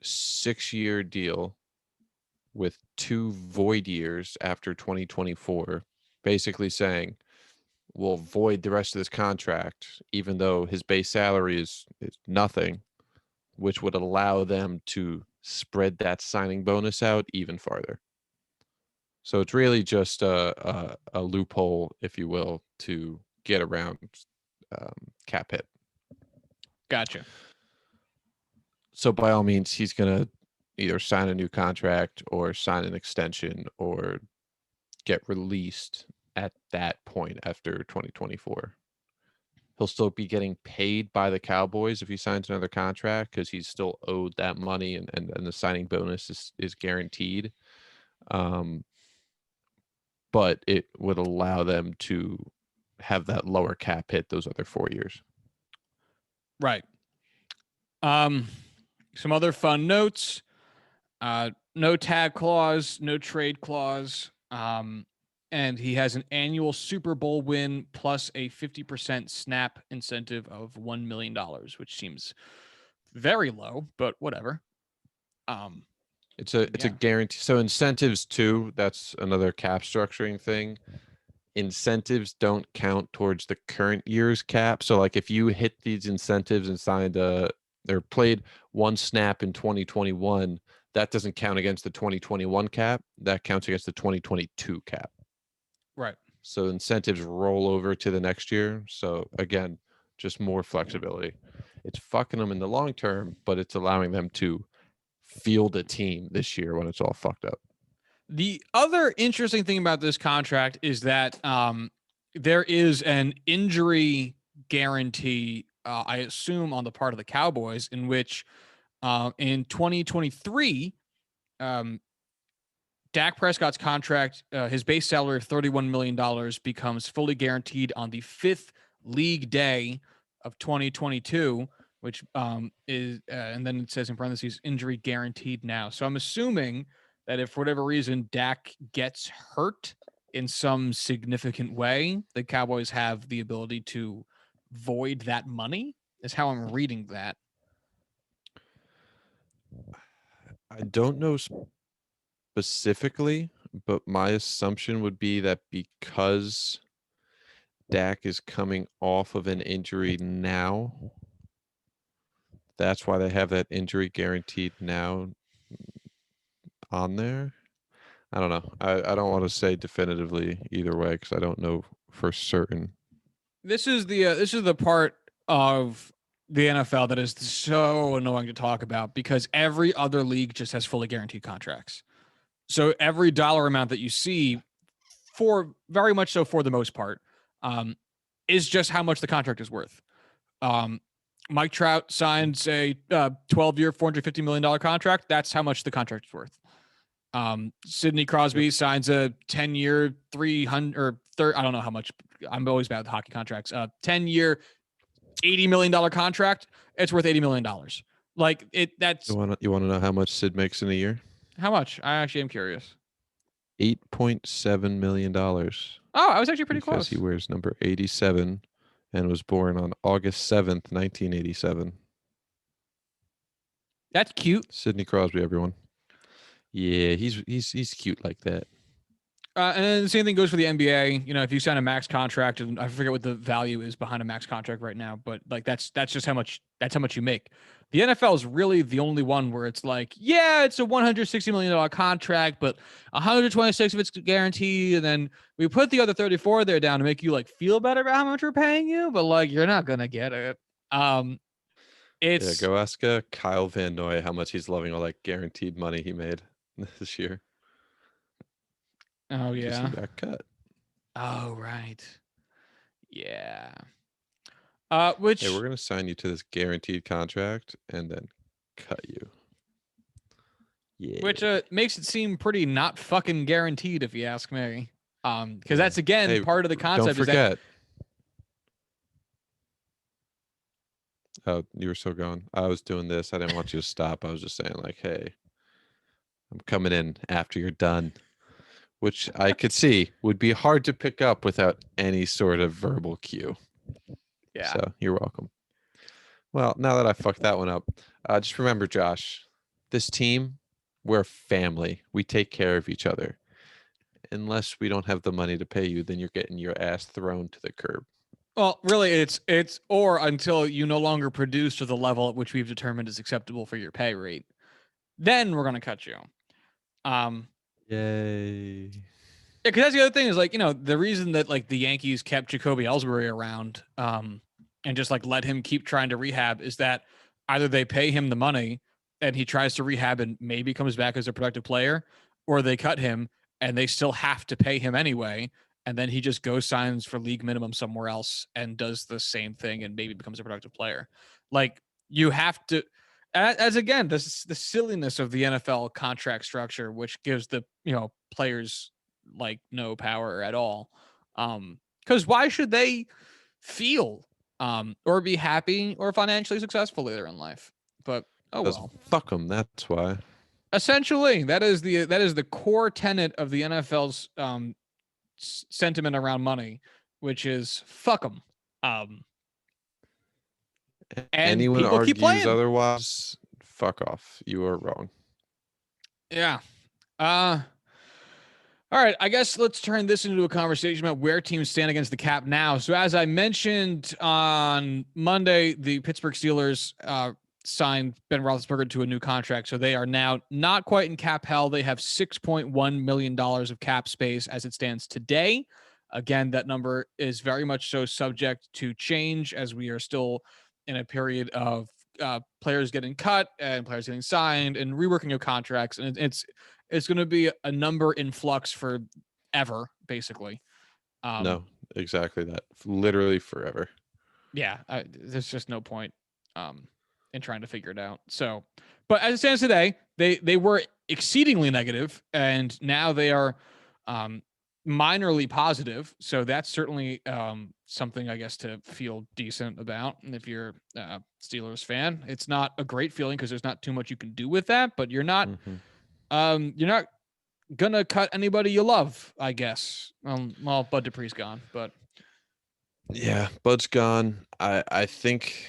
A: 6-year deal with 2 void years after 2024, basically saying we'll void the rest of this contract, even though his base salary is nothing. which would allow them to spread that signing bonus out even farther. So it's really just a loophole, if you will, to get around cap hit.
B: Gotcha.
A: So by all means, he's going to either sign a new contract or sign an extension or get released at that point after 2024. He'll still be getting paid by the Cowboys if he signs another contract because he's still owed that money, and the signing bonus is guaranteed. But it would allow them to have that lower cap hit those other 4 years.
B: Right. Some other fun notes. No tag clause, no trade clause. And he has an annual Super Bowl win plus a 50% snap incentive of $1 million, which seems very low, but whatever.
A: It's a guarantee. So incentives too, that's another cap structuring thing. Incentives don't count towards the current year's cap. So like if you hit these incentives and signed or played one snap in 2021, that doesn't count against the 2021 cap. That counts against the 2022 cap.
B: Right.
A: So incentives roll over to the next year. So again, just more flexibility. It's fucking them in the long term, but it's allowing them to field a team this year when it's all fucked up.
B: The other interesting thing about this contract is that there is an injury guarantee, I assume, on the part of the Cowboys, in which in 2023, Dak Prescott's contract, his base salary of $31 million becomes fully guaranteed on the 5th league day of 2022, which is, and then it says in parentheses, injury guaranteed now. So I'm assuming that if for whatever reason Dak gets hurt in some significant way, the Cowboys have the ability to void that money, is how I'm reading that.
A: I don't know specifically, but my assumption would be that because Dak is coming off of an injury now, that's why they have that injury guaranteed now on there. I don't know. I don't want to say definitively either way because I don't know for certain.
B: This is the part of the NFL that is so annoying to talk about because every other league just has fully guaranteed contracts. So every dollar amount that you see, for very much so for the most part, is just how much the contract is worth. Mike Trout signs a 12-year, $450 million contract. That's how much the contract is worth. Sidney Crosby signs a 10-year, 300 or 30, I don't know how much. I'm always bad with hockey contracts. 10-year, $80 million contract. It's worth $80 million. Like it. That's
A: you want to know how much Sid makes in a year?
B: How much? I actually am curious.
A: $8.7 million. Oh,
B: I was actually pretty close.
A: Because he wears number 87 and was born on August 7th, 1987.
B: That's cute.
A: Sidney Crosby, everyone. Yeah, he's cute like that.
B: And then the same thing goes for the NBA. You know, if you sign a max contract, and I forget what the value is behind a max contract right now, but like that's just how much you make. The NFL is really the only one where it's like, yeah, it's a $160 million contract, but 126 of it's guaranteed, and then we put the other 34 there down to make you like feel better about how much we're paying you, but like you're not gonna get it. It's
A: go ask Kyle Van Noy how much he's loving all that guaranteed money he made this year.
B: Oh yeah,
A: he got cut.
B: Oh right, yeah. Which
A: hey, we're gonna sign you to this guaranteed contract and then cut you. Yeah.
B: Which makes it seem pretty not fucking guaranteed, if you ask me. Because that's again part of the concept.
A: Don't forget. Oh, you were still going. I was doing this. I didn't want you to stop. I was just saying, like, hey, I'm coming in after you're done. Which I could see would be hard to pick up without any sort of verbal cue.
B: Yeah.
A: So you're welcome. Well, now that I fucked that one up, just remember, Josh, this team, we're family. We take care of each other. Unless we don't have the money to pay you, then you're getting your ass thrown to the curb.
B: Well, really, it's or until you no longer produce to the level at which we've determined is acceptable for your pay rate, then we're gonna cut you.
A: Yay.
B: Yeah, because that's the other thing is like, the reason that like the Yankees kept Jacoby Ellsbury around, and just like let him keep trying to rehab is that either they pay him the money and he tries to rehab and maybe comes back as a productive player, or they cut him and they still have to pay him anyway. And then he just goes signs for league minimum somewhere else and does the same thing and maybe becomes a productive player. Like you have to, as again, this is the silliness of the NFL contract structure, which gives the players like no power at all. Because why should they feel or be happy or financially successful later in life? But oh well.
A: Fuck them. That's why.
B: Essentially, that is the core tenet of the NFL's sentiment around money, which is fuck them. And
A: anyone
B: people keep
A: argues
B: playing.
A: otherwise, fuck off. You are wrong.
B: Yeah. All right, I guess let's turn this into a conversation about where teams stand against the cap now. So, as I mentioned on Monday, the Pittsburgh Steelers signed Ben Roethlisberger to a new contract. So they are now not quite in cap hell. They have $6.1 million of cap space as it stands today. Again, that number is very much so subject to change as we are still in a period of players getting cut and players getting signed and reworking of contracts. And it's going to be a number in flux for ever, basically.
A: No, exactly that. Literally forever.
B: Yeah, there's just no point in trying to figure it out. So, but as it stands today, they were exceedingly negative, and now they are minorly positive. So that's certainly something, I guess, to feel decent about. And if you're a Steelers fan, it's not a great feeling because there's not too much you can do with that. But you're not gonna cut anybody you love, I guess. Well, Bud Dupree's gone, but
A: yeah, Bud's gone. I think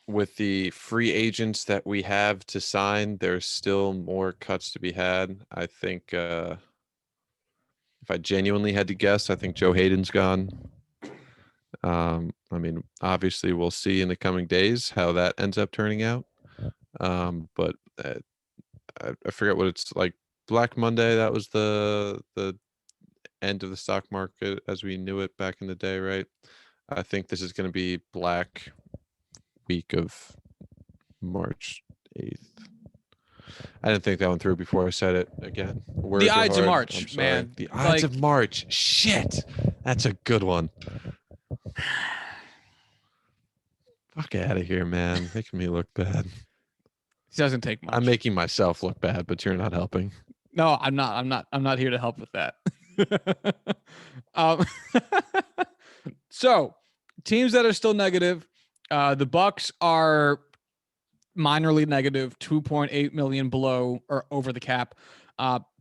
A: with the free agents that we have to sign, there's still more cuts to be had. I think if I genuinely had to guess, I think Joe Hayden's gone. I mean, obviously, we'll see in the coming days how that ends up turning out. But I forget what it's like. Black Monday, that was the end of the stock market as we knew it back in the day, right? I think this is going to be Black week of March 8th. I didn't think that one through before I said it again.
B: The Ides of March, man.
A: The Ides of March. Shit. That's a good one. Fuck out of here, man. Making me look bad.
B: It doesn't take much.
A: I'm making myself look bad, but you're not helping.
B: No, I'm not here to help with that. So teams that are still negative, the Bucks are minorly negative, 2.8 million below or over the cap.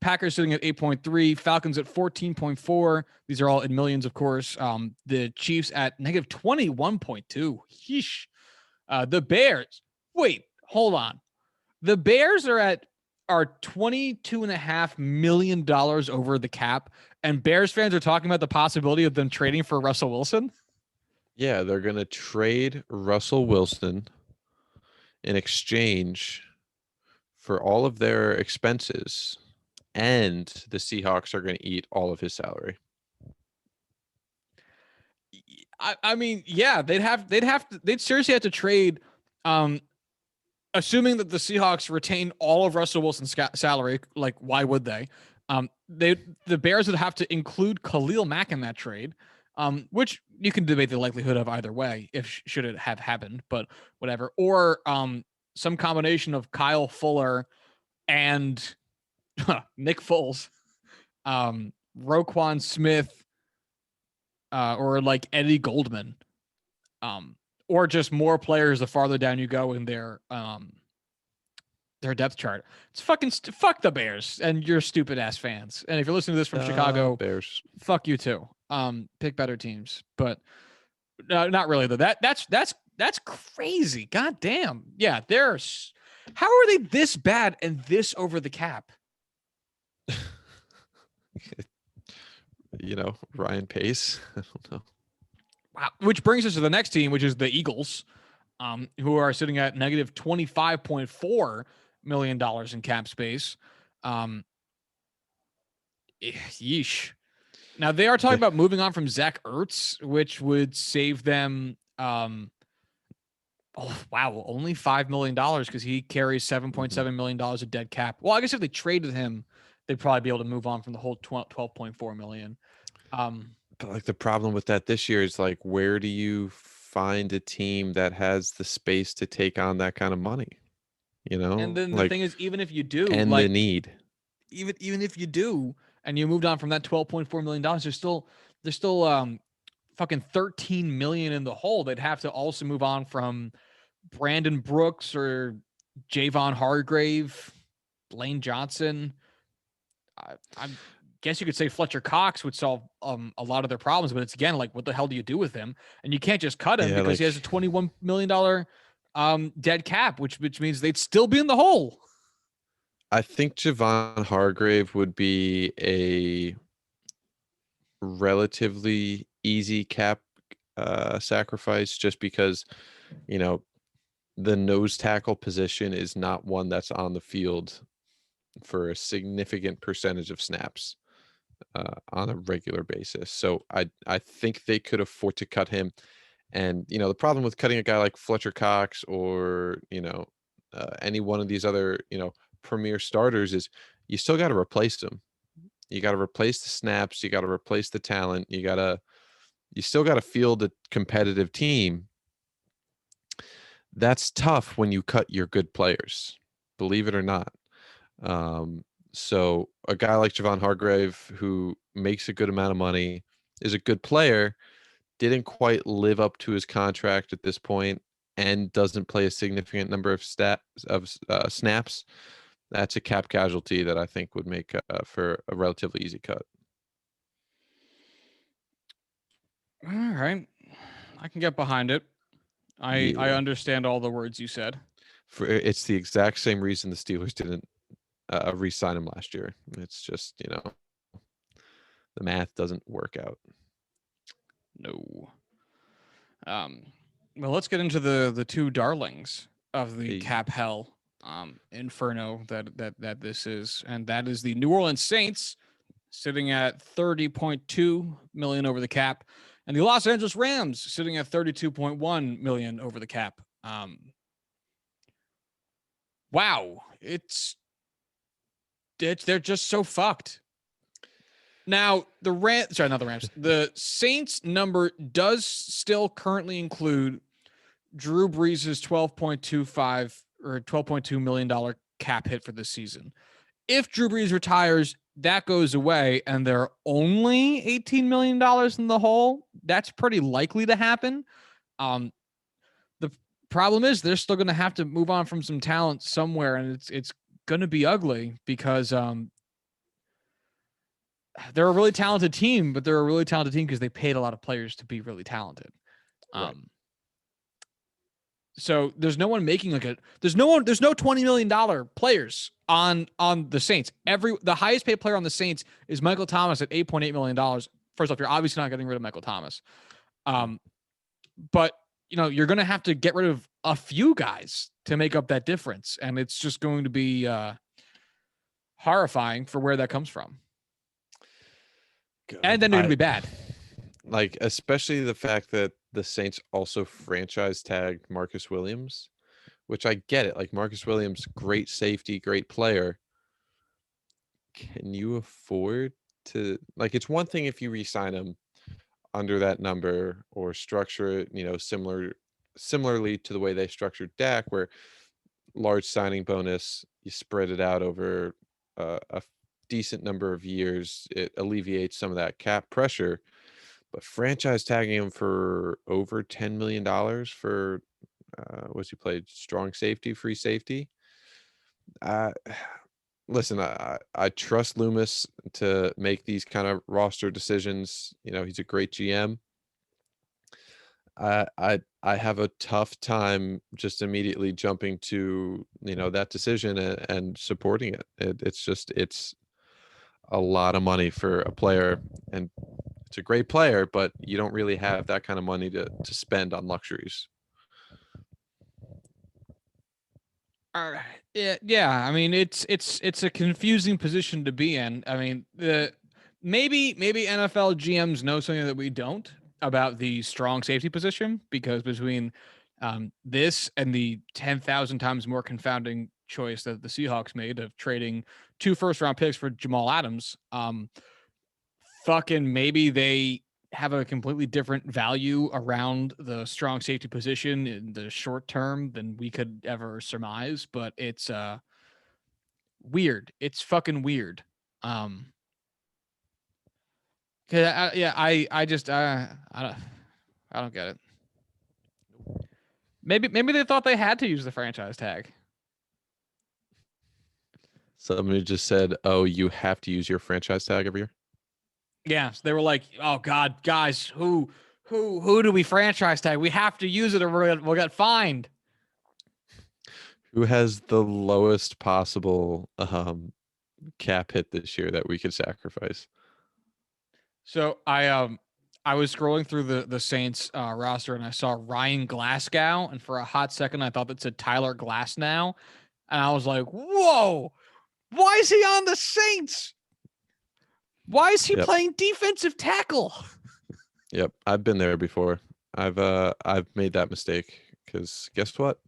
B: Packers sitting at 8.3, Falcons at 14.4. These are all in millions, of course. The Chiefs at negative 21.2. Yeesh. The Bears. Wait, hold on. The Bears are $22.5 million over the cap, and Bears fans are talking about the possibility of them trading for Russell Wilson.
A: Yeah, they're going to trade Russell Wilson in exchange for all of their expenses, and the Seahawks are going to eat all of his salary.
B: I mean, yeah, they'd seriously have to trade, assuming that the Seahawks retain all of Russell Wilson's salary. Like, why would they? The Bears would have to include Khalil Mack in that trade, which you can debate the likelihood of either way, if should it have happened, but whatever. Or some combination of Kyle Fuller and Nick Foles, Roquan Smith, or like Eddie Goldman, or just more players the farther down you go in their depth chart. It's fuck the Bears and your stupid ass fans. And if you're listening to this from Chicago,
A: Bears,
B: fuck you too. Pick better teams, but not really though. That's crazy. God damn. Yeah, how are they this bad and this over the cap?
A: Ryan Pace. I don't know.
B: Wow. Which brings us to the next team, which is the Eagles, who are sitting at negative $25.4 million in cap space. Yeesh. Now they are talking about moving on from Zach Ertz, which would save them. Oh wow, only $5 million because he carries $7.7 million of dead cap. Well, I guess if they traded him, they'd probably be able to move on from the whole 12.4 million.
A: But like the problem with that this year is like, where do you find a team that has the space to take on that kind of money? You
B: And
A: know,
B: then the
A: like,
B: thing is, even if you do,
A: and the
B: like,
A: need.
B: even if you do, and you moved on from that $12.4 million, there's still fucking 13 million in the hole. They'd have to also move on from Brandon Brooks or Javon Hargrave, Lane Johnson. I guess you could say Fletcher Cox would solve a lot of their problems, but it's again like, what the hell do you do with him? And you can't just cut him
A: Yeah,
B: because he has a $21 million dead cap, which means they'd still be in the hole.
A: I think Javon Hargrave would be a relatively easy cap sacrifice, just because, you know, the nose tackle position is not one that's on the field for a significant percentage of snaps on a regular basis. So I think they could afford to cut him. And you know, the problem with cutting a guy like Fletcher Cox, or you know, any one of these other, you know, premier starters, is you still got to replace them. You got to replace the snaps. You got to replace the talent. You still got to field a competitive team. That's tough when you cut your good players, believe it or not. So a guy like Javon Hargrave, who makes a good amount of money, is a good player, didn't quite live up to his contract at this point, and doesn't play a significant number of snaps. That's a cap casualty that I think would make for a relatively easy cut.
B: All right, I can get behind it. I
A: Yeah,
B: understand all the words you said.
A: it's the exact same reason the Steelers didn't re-sign him last year. It's just, you know, the math doesn't work out.
B: No. Um, well, let's get into the two darlings of the
A: Hey,
B: cap hell inferno that this is, and that is the New Orleans Saints, sitting at 30.2 million over the cap, and the Los Angeles Rams sitting at 32.1 million over the cap. Wow, they're just so fucked. Now, not the Rams. The Saints number does still currently include Drew Brees' 12.25 or $12.2 million cap hit for this season. If Drew Brees retires, that goes away, and they're only $18 million in the hole. That's pretty likely to happen. The problem is they're still going to have to move on from some talent somewhere, and it's going to be ugly because they're a really talented team, but they're a really talented team because they paid a lot of players to be really talented.
A: right.
B: So there's no one making there's no $20 million players on the Saints. The highest paid player on the Saints is Michael Thomas at $8.8 million. First off, you're obviously not getting rid of Michael Thomas. But you know, you're going to have to get rid of a few guys to make up that difference. And it's just going to be horrifying for where that comes from.
A: God,
B: And then they're going to be bad.
A: Like, especially the fact that the Saints also franchise tagged Marcus Williams, which I get it. Like, Marcus Williams, great safety, great player. Can you afford to, like, it's one thing if you re-sign him under that number or structure it, you know, similarly to the way they structured Dak, where large signing bonus, you spread it out over a decent number of years, it alleviates some of that cap pressure. But franchise tagging him for over $10 million for what's he played? Strong safety, free safety. Uh, listen, I trust Loomis to make these kind of roster decisions. You know, he's a great GM. I have a tough time just immediately jumping to, you know, that decision and supporting it. It's a lot of money for a player, and It's a great player, but you don't really have that kind of money to spend on luxuries.
B: All right. Yeah. I mean, it's a confusing position to be in. I mean, maybe NFL GMs know something that we don't about the strong safety position, because between this and the 10,000 times more confounding choice that the Seahawks made of trading 2 first-round picks for Jamal Adams, fucking maybe they have a completely different value around the strong safety position in the short term than we could ever surmise, but it's weird. It's fucking weird. Cause I just I don't get it. Maybe they thought they had to use the franchise tag.
A: Somebody just said, "Oh, you have to use your franchise tag every year."
B: Yeah, so they were like, "Oh God, guys, who do we franchise tag? We have to use it, or we'll get fined."
A: Who has the lowest possible cap hit this year that we could sacrifice?
B: So I was scrolling through the Saints roster, and I saw Ryan Glasgow, and for a hot second I thought that said Tyler Glasnow, and I was like, "Whoa, why is he on the Saints? Why is he playing defensive tackle?"
A: Yep, I've been there before. I've made that mistake because guess what?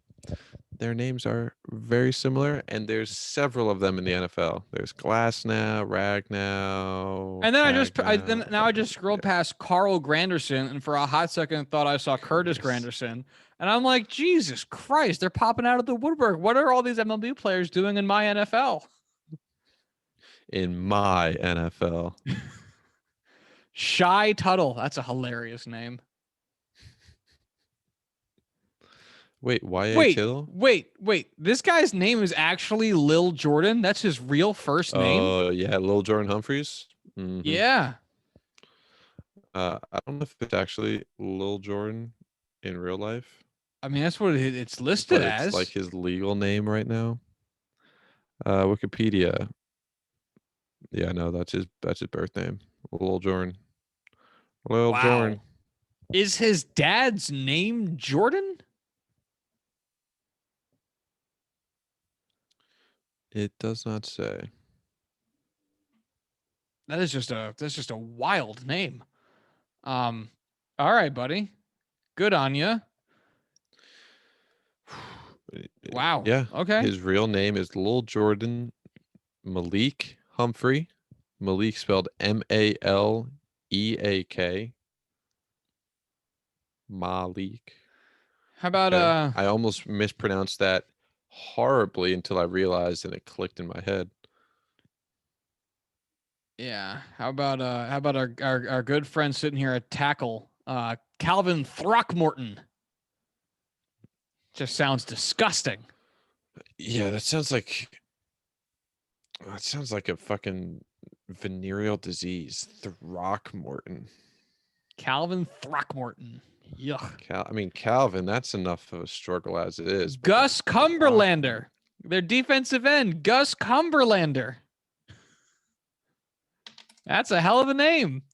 A: Their names are very similar, and there's several of them in the NFL. There's Glasnow, Ragnow,
B: And then I
A: Hagnow.
B: just scrolled past Carl Granderson, and for a hot second thought I saw Curtis Granderson, and I'm like, Jesus Christ, they're popping out of the woodwork. What are all these MLB players doing in my NFL?
A: In my NFL.
B: Shy Tuttle, that's a hilarious name.
A: Wait, Y.A. Kittle?
B: Wait. This guy's name is actually Lil Jordan. That's his real first name.
A: Oh, yeah, Lil Jordan Humphreys. Mm-hmm.
B: Yeah.
A: I don't know if it's actually Lil Jordan in real life.
B: I mean, that's what it's listed as.
A: It's like his legal name right now. Wikipedia. Yeah, no, that's his birth name. Lil Jordan. Lil Jordan.
B: Is his dad's name Jordan?
A: It does not say.
B: That's just a wild name. All right, buddy. Good on you. Wow.
A: Yeah.
B: Okay.
A: His real name is Lil Jordan Malik Humphrey. Malik spelled Maleak. Malik.
B: How about
A: I almost mispronounced that horribly until I realized and it clicked in my head.
B: Yeah. How about our good friend sitting here at tackle, Calvin Throckmorton. Just sounds disgusting.
A: Yeah, that sounds like a fucking venereal disease. Throckmorton.
B: Calvin Throckmorton. Yuck.
A: Calvin, that's enough of a struggle as it is.
B: Gus Cumberlander. Their defensive end, Gus Cumberlander. That's a hell of a name.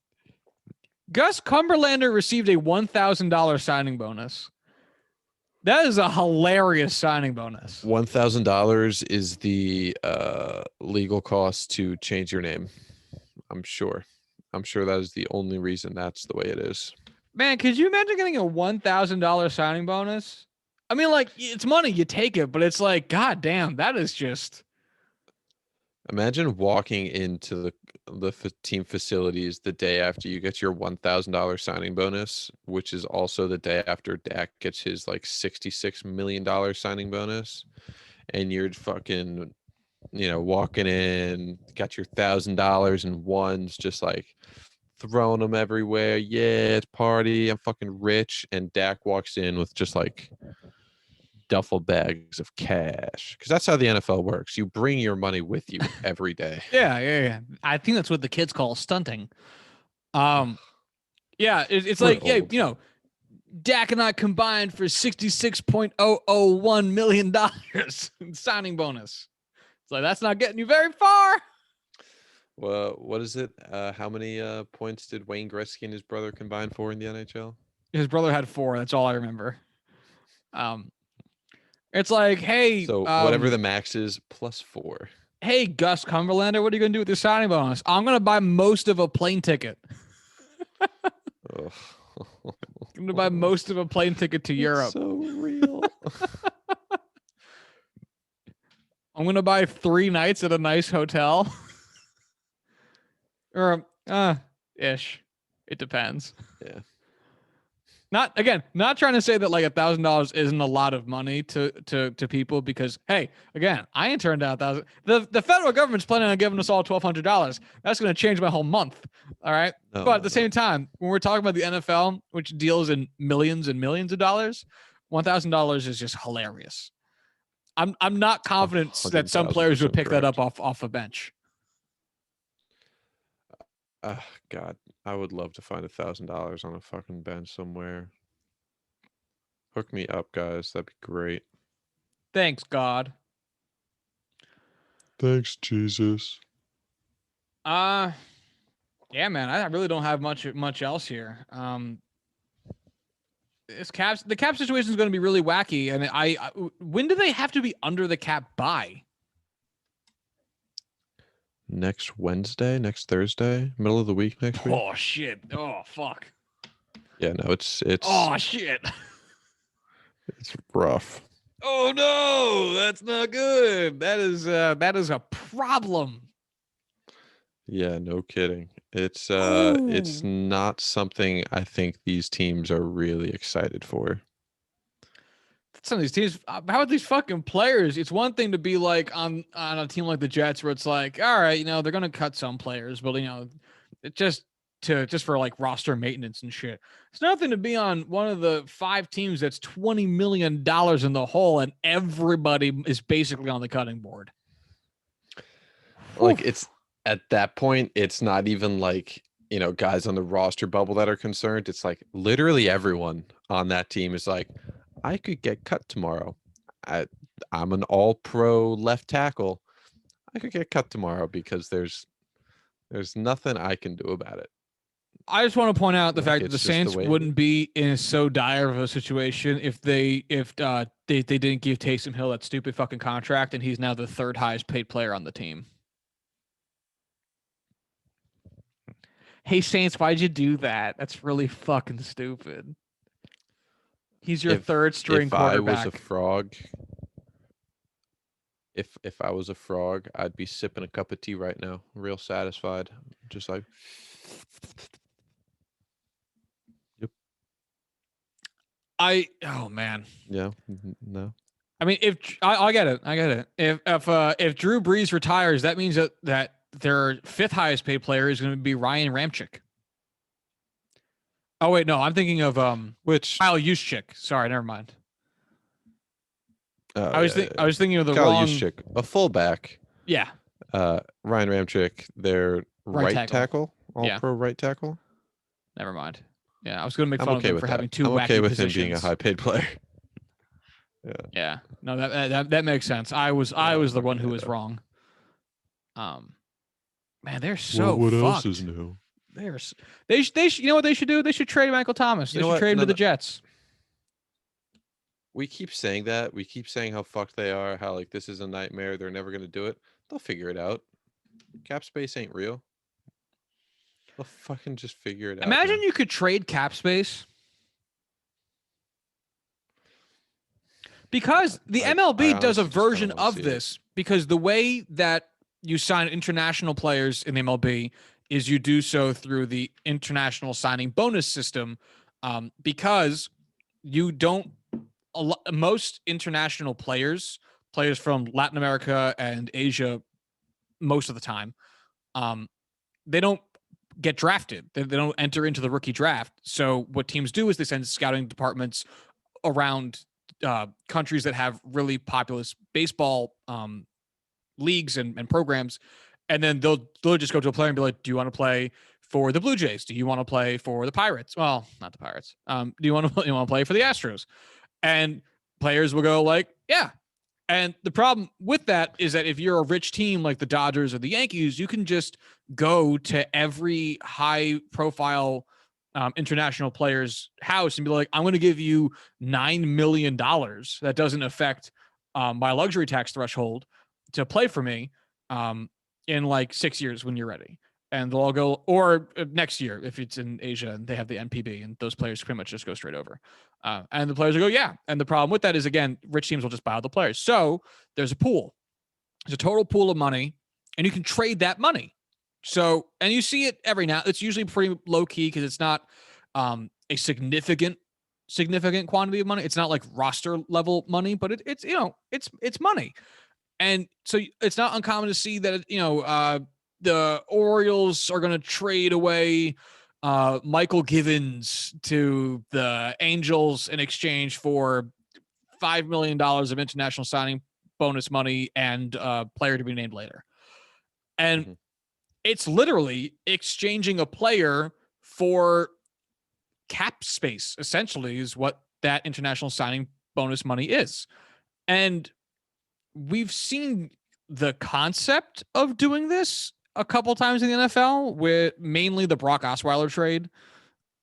B: Gus Cumberlander received a $1,000 signing bonus. That is a hilarious signing bonus.
A: $1,000 is the legal cost to change your name. I'm sure that is the only reason that's the way it is.
B: Man, could you imagine getting a $1,000 signing bonus? I mean, like, it's money, you take it, but it's like, God damn, that is just.
A: Imagine walking into the team facilities the day after you get your $1,000 signing bonus, which is also the day after Dak gets his like $66 million signing bonus, and you're fucking, walking in, got your $1,000 in ones, just like throwing them everywhere. Yeah, it's party. I'm fucking rich. And Dak walks in with just like duffel bags of cash, because that's how the NFL works. You bring your money with you every day.
B: Yeah. I think that's what the kids call stunting. Yeah, it's
A: We're
B: like,
A: old.
B: yeah, Dak and I combined for $66.001 million in signing bonus. It's like, that's not getting you very far.
A: Well, what is it? How many points did Wayne Gretzky and his brother combine for in the NHL?
B: His brother had 4. That's all I remember. It's like, hey,
A: So whatever the max is, +4.
B: hey, Gus Cumberlander, what are you gonna do with your signing bonus? I'm gonna buy most of a plane ticket.
A: Ugh.
B: I'm gonna buy most of a plane ticket to Europe.
A: So real.
B: I'm gonna buy 3 nights at a nice hotel. Or ish. It depends.
A: Yeah.
B: Not trying to say that like $1,000 isn't a lot of money to people, because hey, again, I ain't turned out 1,000. The federal government's planning on giving us all $1,200. That's gonna change my whole month. All right.
A: No,
B: But at the same time, when we're talking about the NFL, which deals in millions and millions of dollars, $1,000 is just hilarious. I'm not confident that some players would pick that up off a bench.
A: God, I would love to find $1,000 on a fucking bench somewhere. Hook me up, guys. That'd be great.
B: Thanks, God.
A: Thanks, Jesus.
B: Yeah, man. I really don't have much else here. The cap situation is going to be really wacky, and I when do they have to be under the cap by?
A: Next Wednesday, next Thursday, middle of the week next week.
B: Oh shit! Oh fuck!
A: Yeah, no, it's.
B: Oh shit!
A: It's rough.
B: Oh no, that's not good. That is a problem.
A: Yeah, no kidding. It's not something I think these teams are really excited for.
B: Some of these teams, how about these fucking players? It's one thing to be like on a team like the Jets, where it's like, all right, they're gonna cut some players, but it just for like roster maintenance and shit. It's nothing to be on one of the 5 teams that's $20 million in the hole, and everybody is basically on the cutting board.
A: Like, it's at that point, it's not even like, guys on the roster bubble that are concerned. It's like literally everyone on that team is like, I could get cut tomorrow. I'm an all-pro left tackle. I could get cut tomorrow because there's nothing I can do about it.
B: I just want to point out the fact that the Saints wouldn't be in so dire of a situation if they didn't give Taysom Hill that stupid fucking contract, and he's now the 3rd highest paid player on the team. Hey Saints, why'd you do that? That's really fucking stupid. He's your 3rd string quarterback.
A: If I was a frog, if I was a frog, I'd be sipping a cup of tea right now, real satisfied, just like. Yep.
B: Oh man.
A: Yeah. No.
B: I mean, if I get it, If Drew Brees retires, that means that their 5th highest paid player is going to be Ryan Ramczyk. Oh wait, no, I'm thinking of
A: which
B: Kyle Juszczyk. Sorry, never mind. I was thinking of the
A: Kyle
B: wrong
A: Juszczyk, a fullback.
B: Yeah.
A: Ryan Ramczyk, their right tackle. All-pro right tackle.
B: Never mind. Yeah, I was going to make fun of him for having 2 wacky positions. I'm
A: okay with him being a high-paid player.
B: Yeah. Yeah. No, that makes sense. I was the one who was wrong. Man, they're so
A: what
B: fucked.
A: else is new?
B: They you know what they should do? They should trade Michael Thomas. They should trade him to the Jets.
A: We keep saying that. We keep saying how fucked they are, how like this is a nightmare. They're never going to do it. They'll figure it out. Cap space ain't real. They'll fucking just figure it out.
B: Imagine you could trade cap space. Because the MLB does a version of this, because the way that you sign international players in the MLB is you do so through the international signing bonus system, because you don't. Most international players from Latin America and Asia, most of the time, they don't get drafted. They don't enter into the rookie draft. So what teams do is they send scouting departments around countries that have really populous baseball leagues and programs, and then they'll just go to a player and be like, "Do you want to play for the Blue Jays? Do you want to play for the Pirates? Well, not the Pirates. Do you want to play for the Astros?" And players will go like, "Yeah." And the problem with that is that if you're a rich team like the Dodgers or the Yankees, you can just go to every high profile international player's house and be like, I'm going to give you $9 million. That doesn't affect my luxury tax threshold to play for me in like 6 years when you're ready. And they'll all go, or next year if it's in Asia and they have the NPB, and those players pretty much just go straight over. And the players will go, yeah. And the problem with that is, again, rich teams will just buy out the players. So there's a pool. There's a total pool of money, and you can trade that money. So, and you see it every now. It's usually pretty low key because it's not a significant quantity of money. It's not like roster level money, but it's it's money. And so it's not uncommon to see that the Orioles are going to trade away Michael Givens to the Angels in exchange for $5 million of international signing bonus money and player to be named later. And it's literally exchanging a player for cap space, essentially, is what that international signing bonus money is. And we've seen the concept of doing this a couple times in the NFL with mainly the Brock Osweiler trade.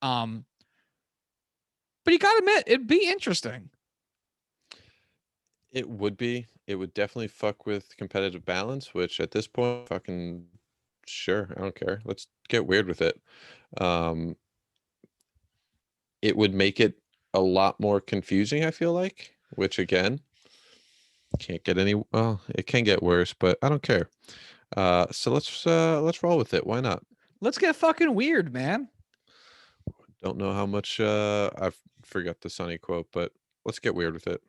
B: But you got to admit, it'd be interesting.
A: It would be. It would definitely fuck with competitive balance, which at this point, fucking sure, I don't care. Let's get weird with it. It would make it a lot more confusing, I feel like, which again, can't get any, well, it can get worse, but I don't care. So let's roll with it. Why not?
B: Let's get fucking weird, man.
A: Don't know how much I forgot the Sonny quote, but let's get weird with it.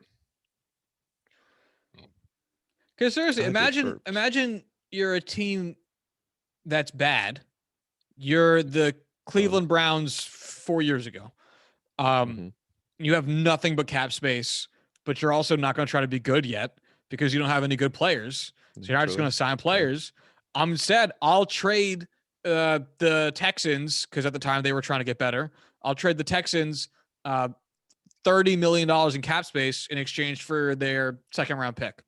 B: Because seriously, imagine you're a team that's bad. You're the Cleveland Browns 4 years ago. You have nothing but cap space, but you're also not going to try to be good yet because you don't have any good players. So you're not just going to sign players. Instead, I'll trade the Texans, because at the time they were trying to get better. I'll trade the Texans $30 million in cap space in exchange for their second round pick.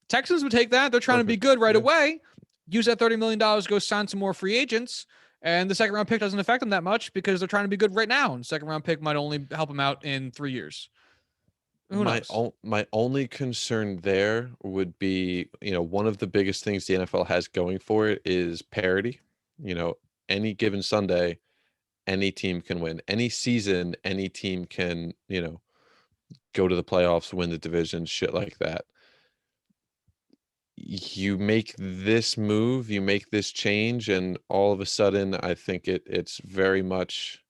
B: Texans would take that. They're trying to be good right away. Use that $30 million, go sign some more free agents. And the second round pick doesn't affect them that much because they're trying to be good right now. And second round pick might only help them out in 3 years. Who knows?
A: My only concern there would be, one of the biggest things the NFL has going for it is parity. Any given Sunday, any team can win. Any season, any team can, go to the playoffs, win the division, shit like that. You make this move, you make this change, and all of a sudden, I think it's very much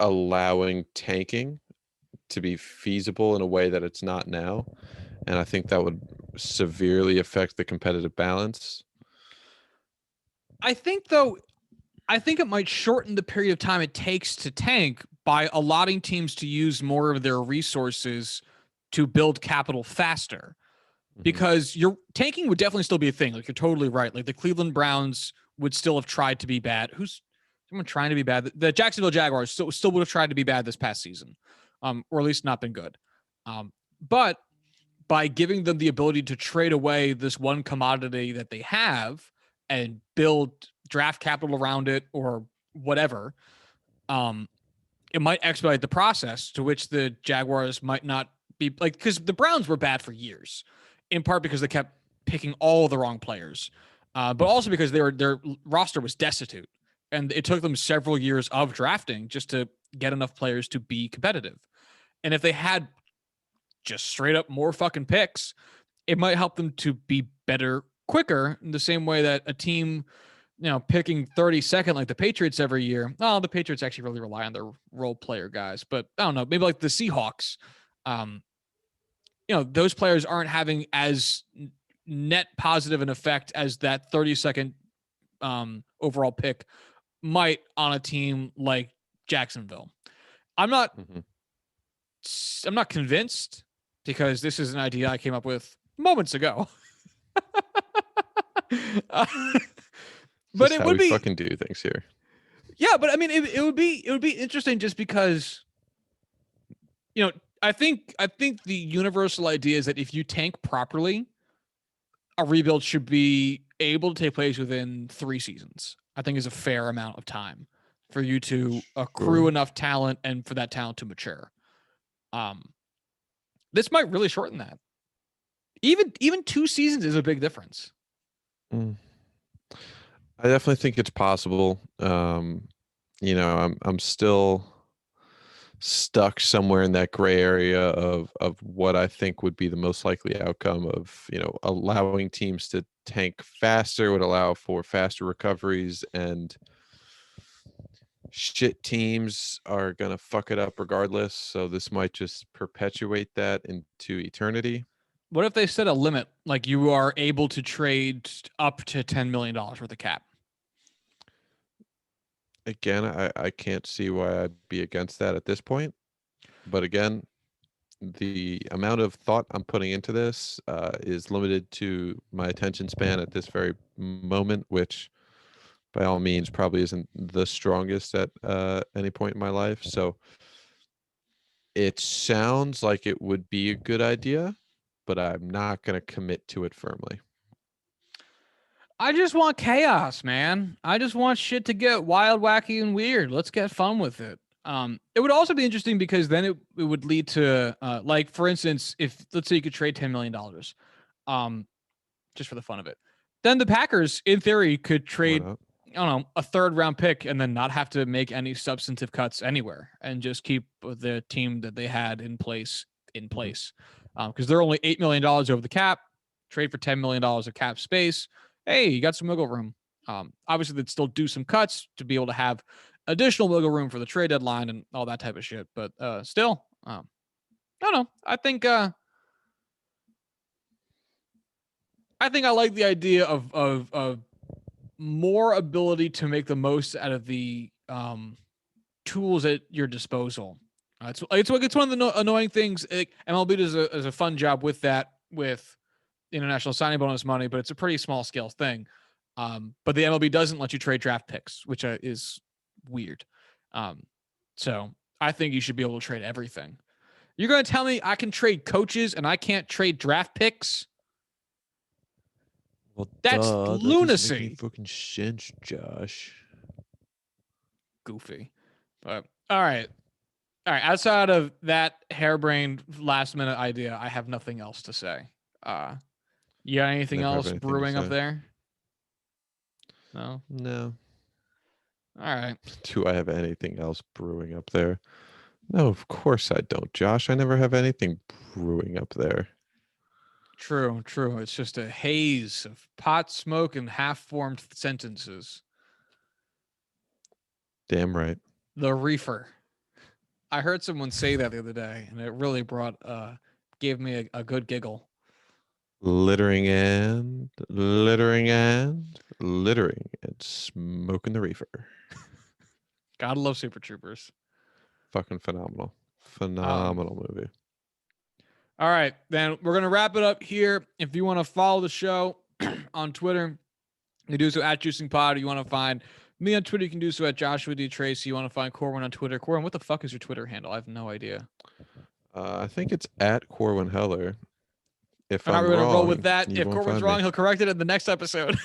A: allowing tanking to be feasible in a way that it's not now. And I think that would severely affect the competitive balance.
B: I think it might shorten the period of time it takes to tank by allotting teams to use more of their resources to build capital faster. Because your tanking would definitely still be a thing. Like, you're totally right. Like, the Cleveland Browns would still have tried to be bad. Who's someone trying to be bad? The Jacksonville Jaguars still would have tried to be bad this past season, or at least not been good. But by giving them the ability to trade away this one commodity that they have and build draft capital around it or whatever, it might expedite the process, to which the Jaguars might not be like, because the Browns were bad for years, in part because they kept picking all the wrong players, but also because their roster was destitute, and it took them several years of drafting just to get enough players to be competitive. And if they had just straight up more fucking picks, it might help them to be better quicker, in the same way that a team, picking 32nd like the Patriots every year. Oh, the Patriots actually really rely on their role player guys, but I don't know, maybe like the Seahawks. Those players aren't having as net positive an effect as that 32nd overall pick might on a team like Jacksonville. I'm not convinced, because this is an idea I came up with moments ago. But it would be
A: fucking do things here.
B: Yeah, but I mean, it would be interesting, just because, I think the universal idea is that if you tank properly, a rebuild should be able to take place within 3 seasons. I think is a fair amount of time for you to accrue
A: Sure.
B: enough talent and for that talent to mature. Um, this might really shorten that. Even 2 seasons is a big difference.
A: Mm. I definitely think it's possible. I'm still stuck somewhere in that gray area of what I think would be the most likely outcome of, allowing teams to tank faster would allow for faster recoveries, and shit teams are going to fuck it up regardless. So this might just perpetuate that into eternity.
B: What if they set a limit, like you are able to trade up to $10 million worth of cap?
A: Again, I can't see why I'd be against that at this point. But again, the amount of thought I'm putting into this is limited to my attention span at this very moment, which by all means probably isn't the strongest at any point in my life. So it sounds like it would be a good idea, but I'm not going to commit to it firmly.
B: I just want chaos, man. I just want shit to get wild, wacky, and weird. Let's get fun with it. It would also be interesting because then it would lead to like, for instance, if let's say you could trade $10 million, just for the fun of it, then the Packers, in theory, could
A: Why
B: trade,
A: not?
B: I don't know, a 3rd round pick and then not have to make any substantive cuts anywhere and just keep the team that they had in place
A: Mhm.
B: because they're only $8 million over the cap. Trade for $10 million of cap space. Hey, you got some wiggle room. Obviously, they'd still do some cuts to be able to have additional wiggle room for the trade deadline and all that type of shit. But still, I don't know. I think I like the idea of more ability to make the most out of the tools at your disposal. It's one of the annoying things. MLB does a fun job with that with international signing bonus money, but it's a pretty small scale thing. But the MLB doesn't let you trade draft picks, which is weird. So I think you should be able to trade everything. You're going to tell me I can trade coaches and I can't trade draft picks?
A: Well,
B: That's
A: duh, that doesn't make any
B: lunacy.
A: fucking sense, Josh.
B: Goofy. But all right. All right. Outside of that harebrained last minute idea, I have nothing else to say. You got anything
A: Never have
B: else
A: anything to
B: brewing up
A: say.
B: there? No.
A: No.
B: All right.
A: Do I have anything else brewing up there? No, of course I don't, Josh. I never have anything brewing up there.
B: True, true. It's just a haze of pot smoke and half formed sentences.
A: Damn right.
B: The reefer. I heard someone say that the other day, and it really gave me a good giggle.
A: Littering and littering and littering and smoking the reefer.
B: Gotta love Super Troopers.
A: Fucking phenomenal.
B: Um,
A: Phenomenal movie.
B: all right, then we're gonna wrap it up here. If you want to follow the show on Twitter, you do so at Juicing Pod. You want to find me on Twitter, you can do so at Joshua D. Tracy. You want to find Corwin on Twitter. Corwin, what the fuck is your Twitter handle? I have no idea.
A: I think it's at Corwin Heller. If
B: All right,
A: I'm
B: we're gonna roll with
A: wrong,
B: that.
A: you
B: If
A: won't
B: Corwin's
A: find
B: wrong,
A: me.
B: he'll correct it in the next episode.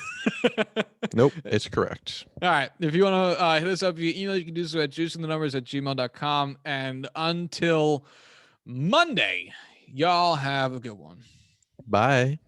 A: Nope, it's correct.
B: All right. If you want to hit us up via email, you can do so at juicingthenumbers@gmail.com. And until Monday, y'all have a good one.
A: Bye.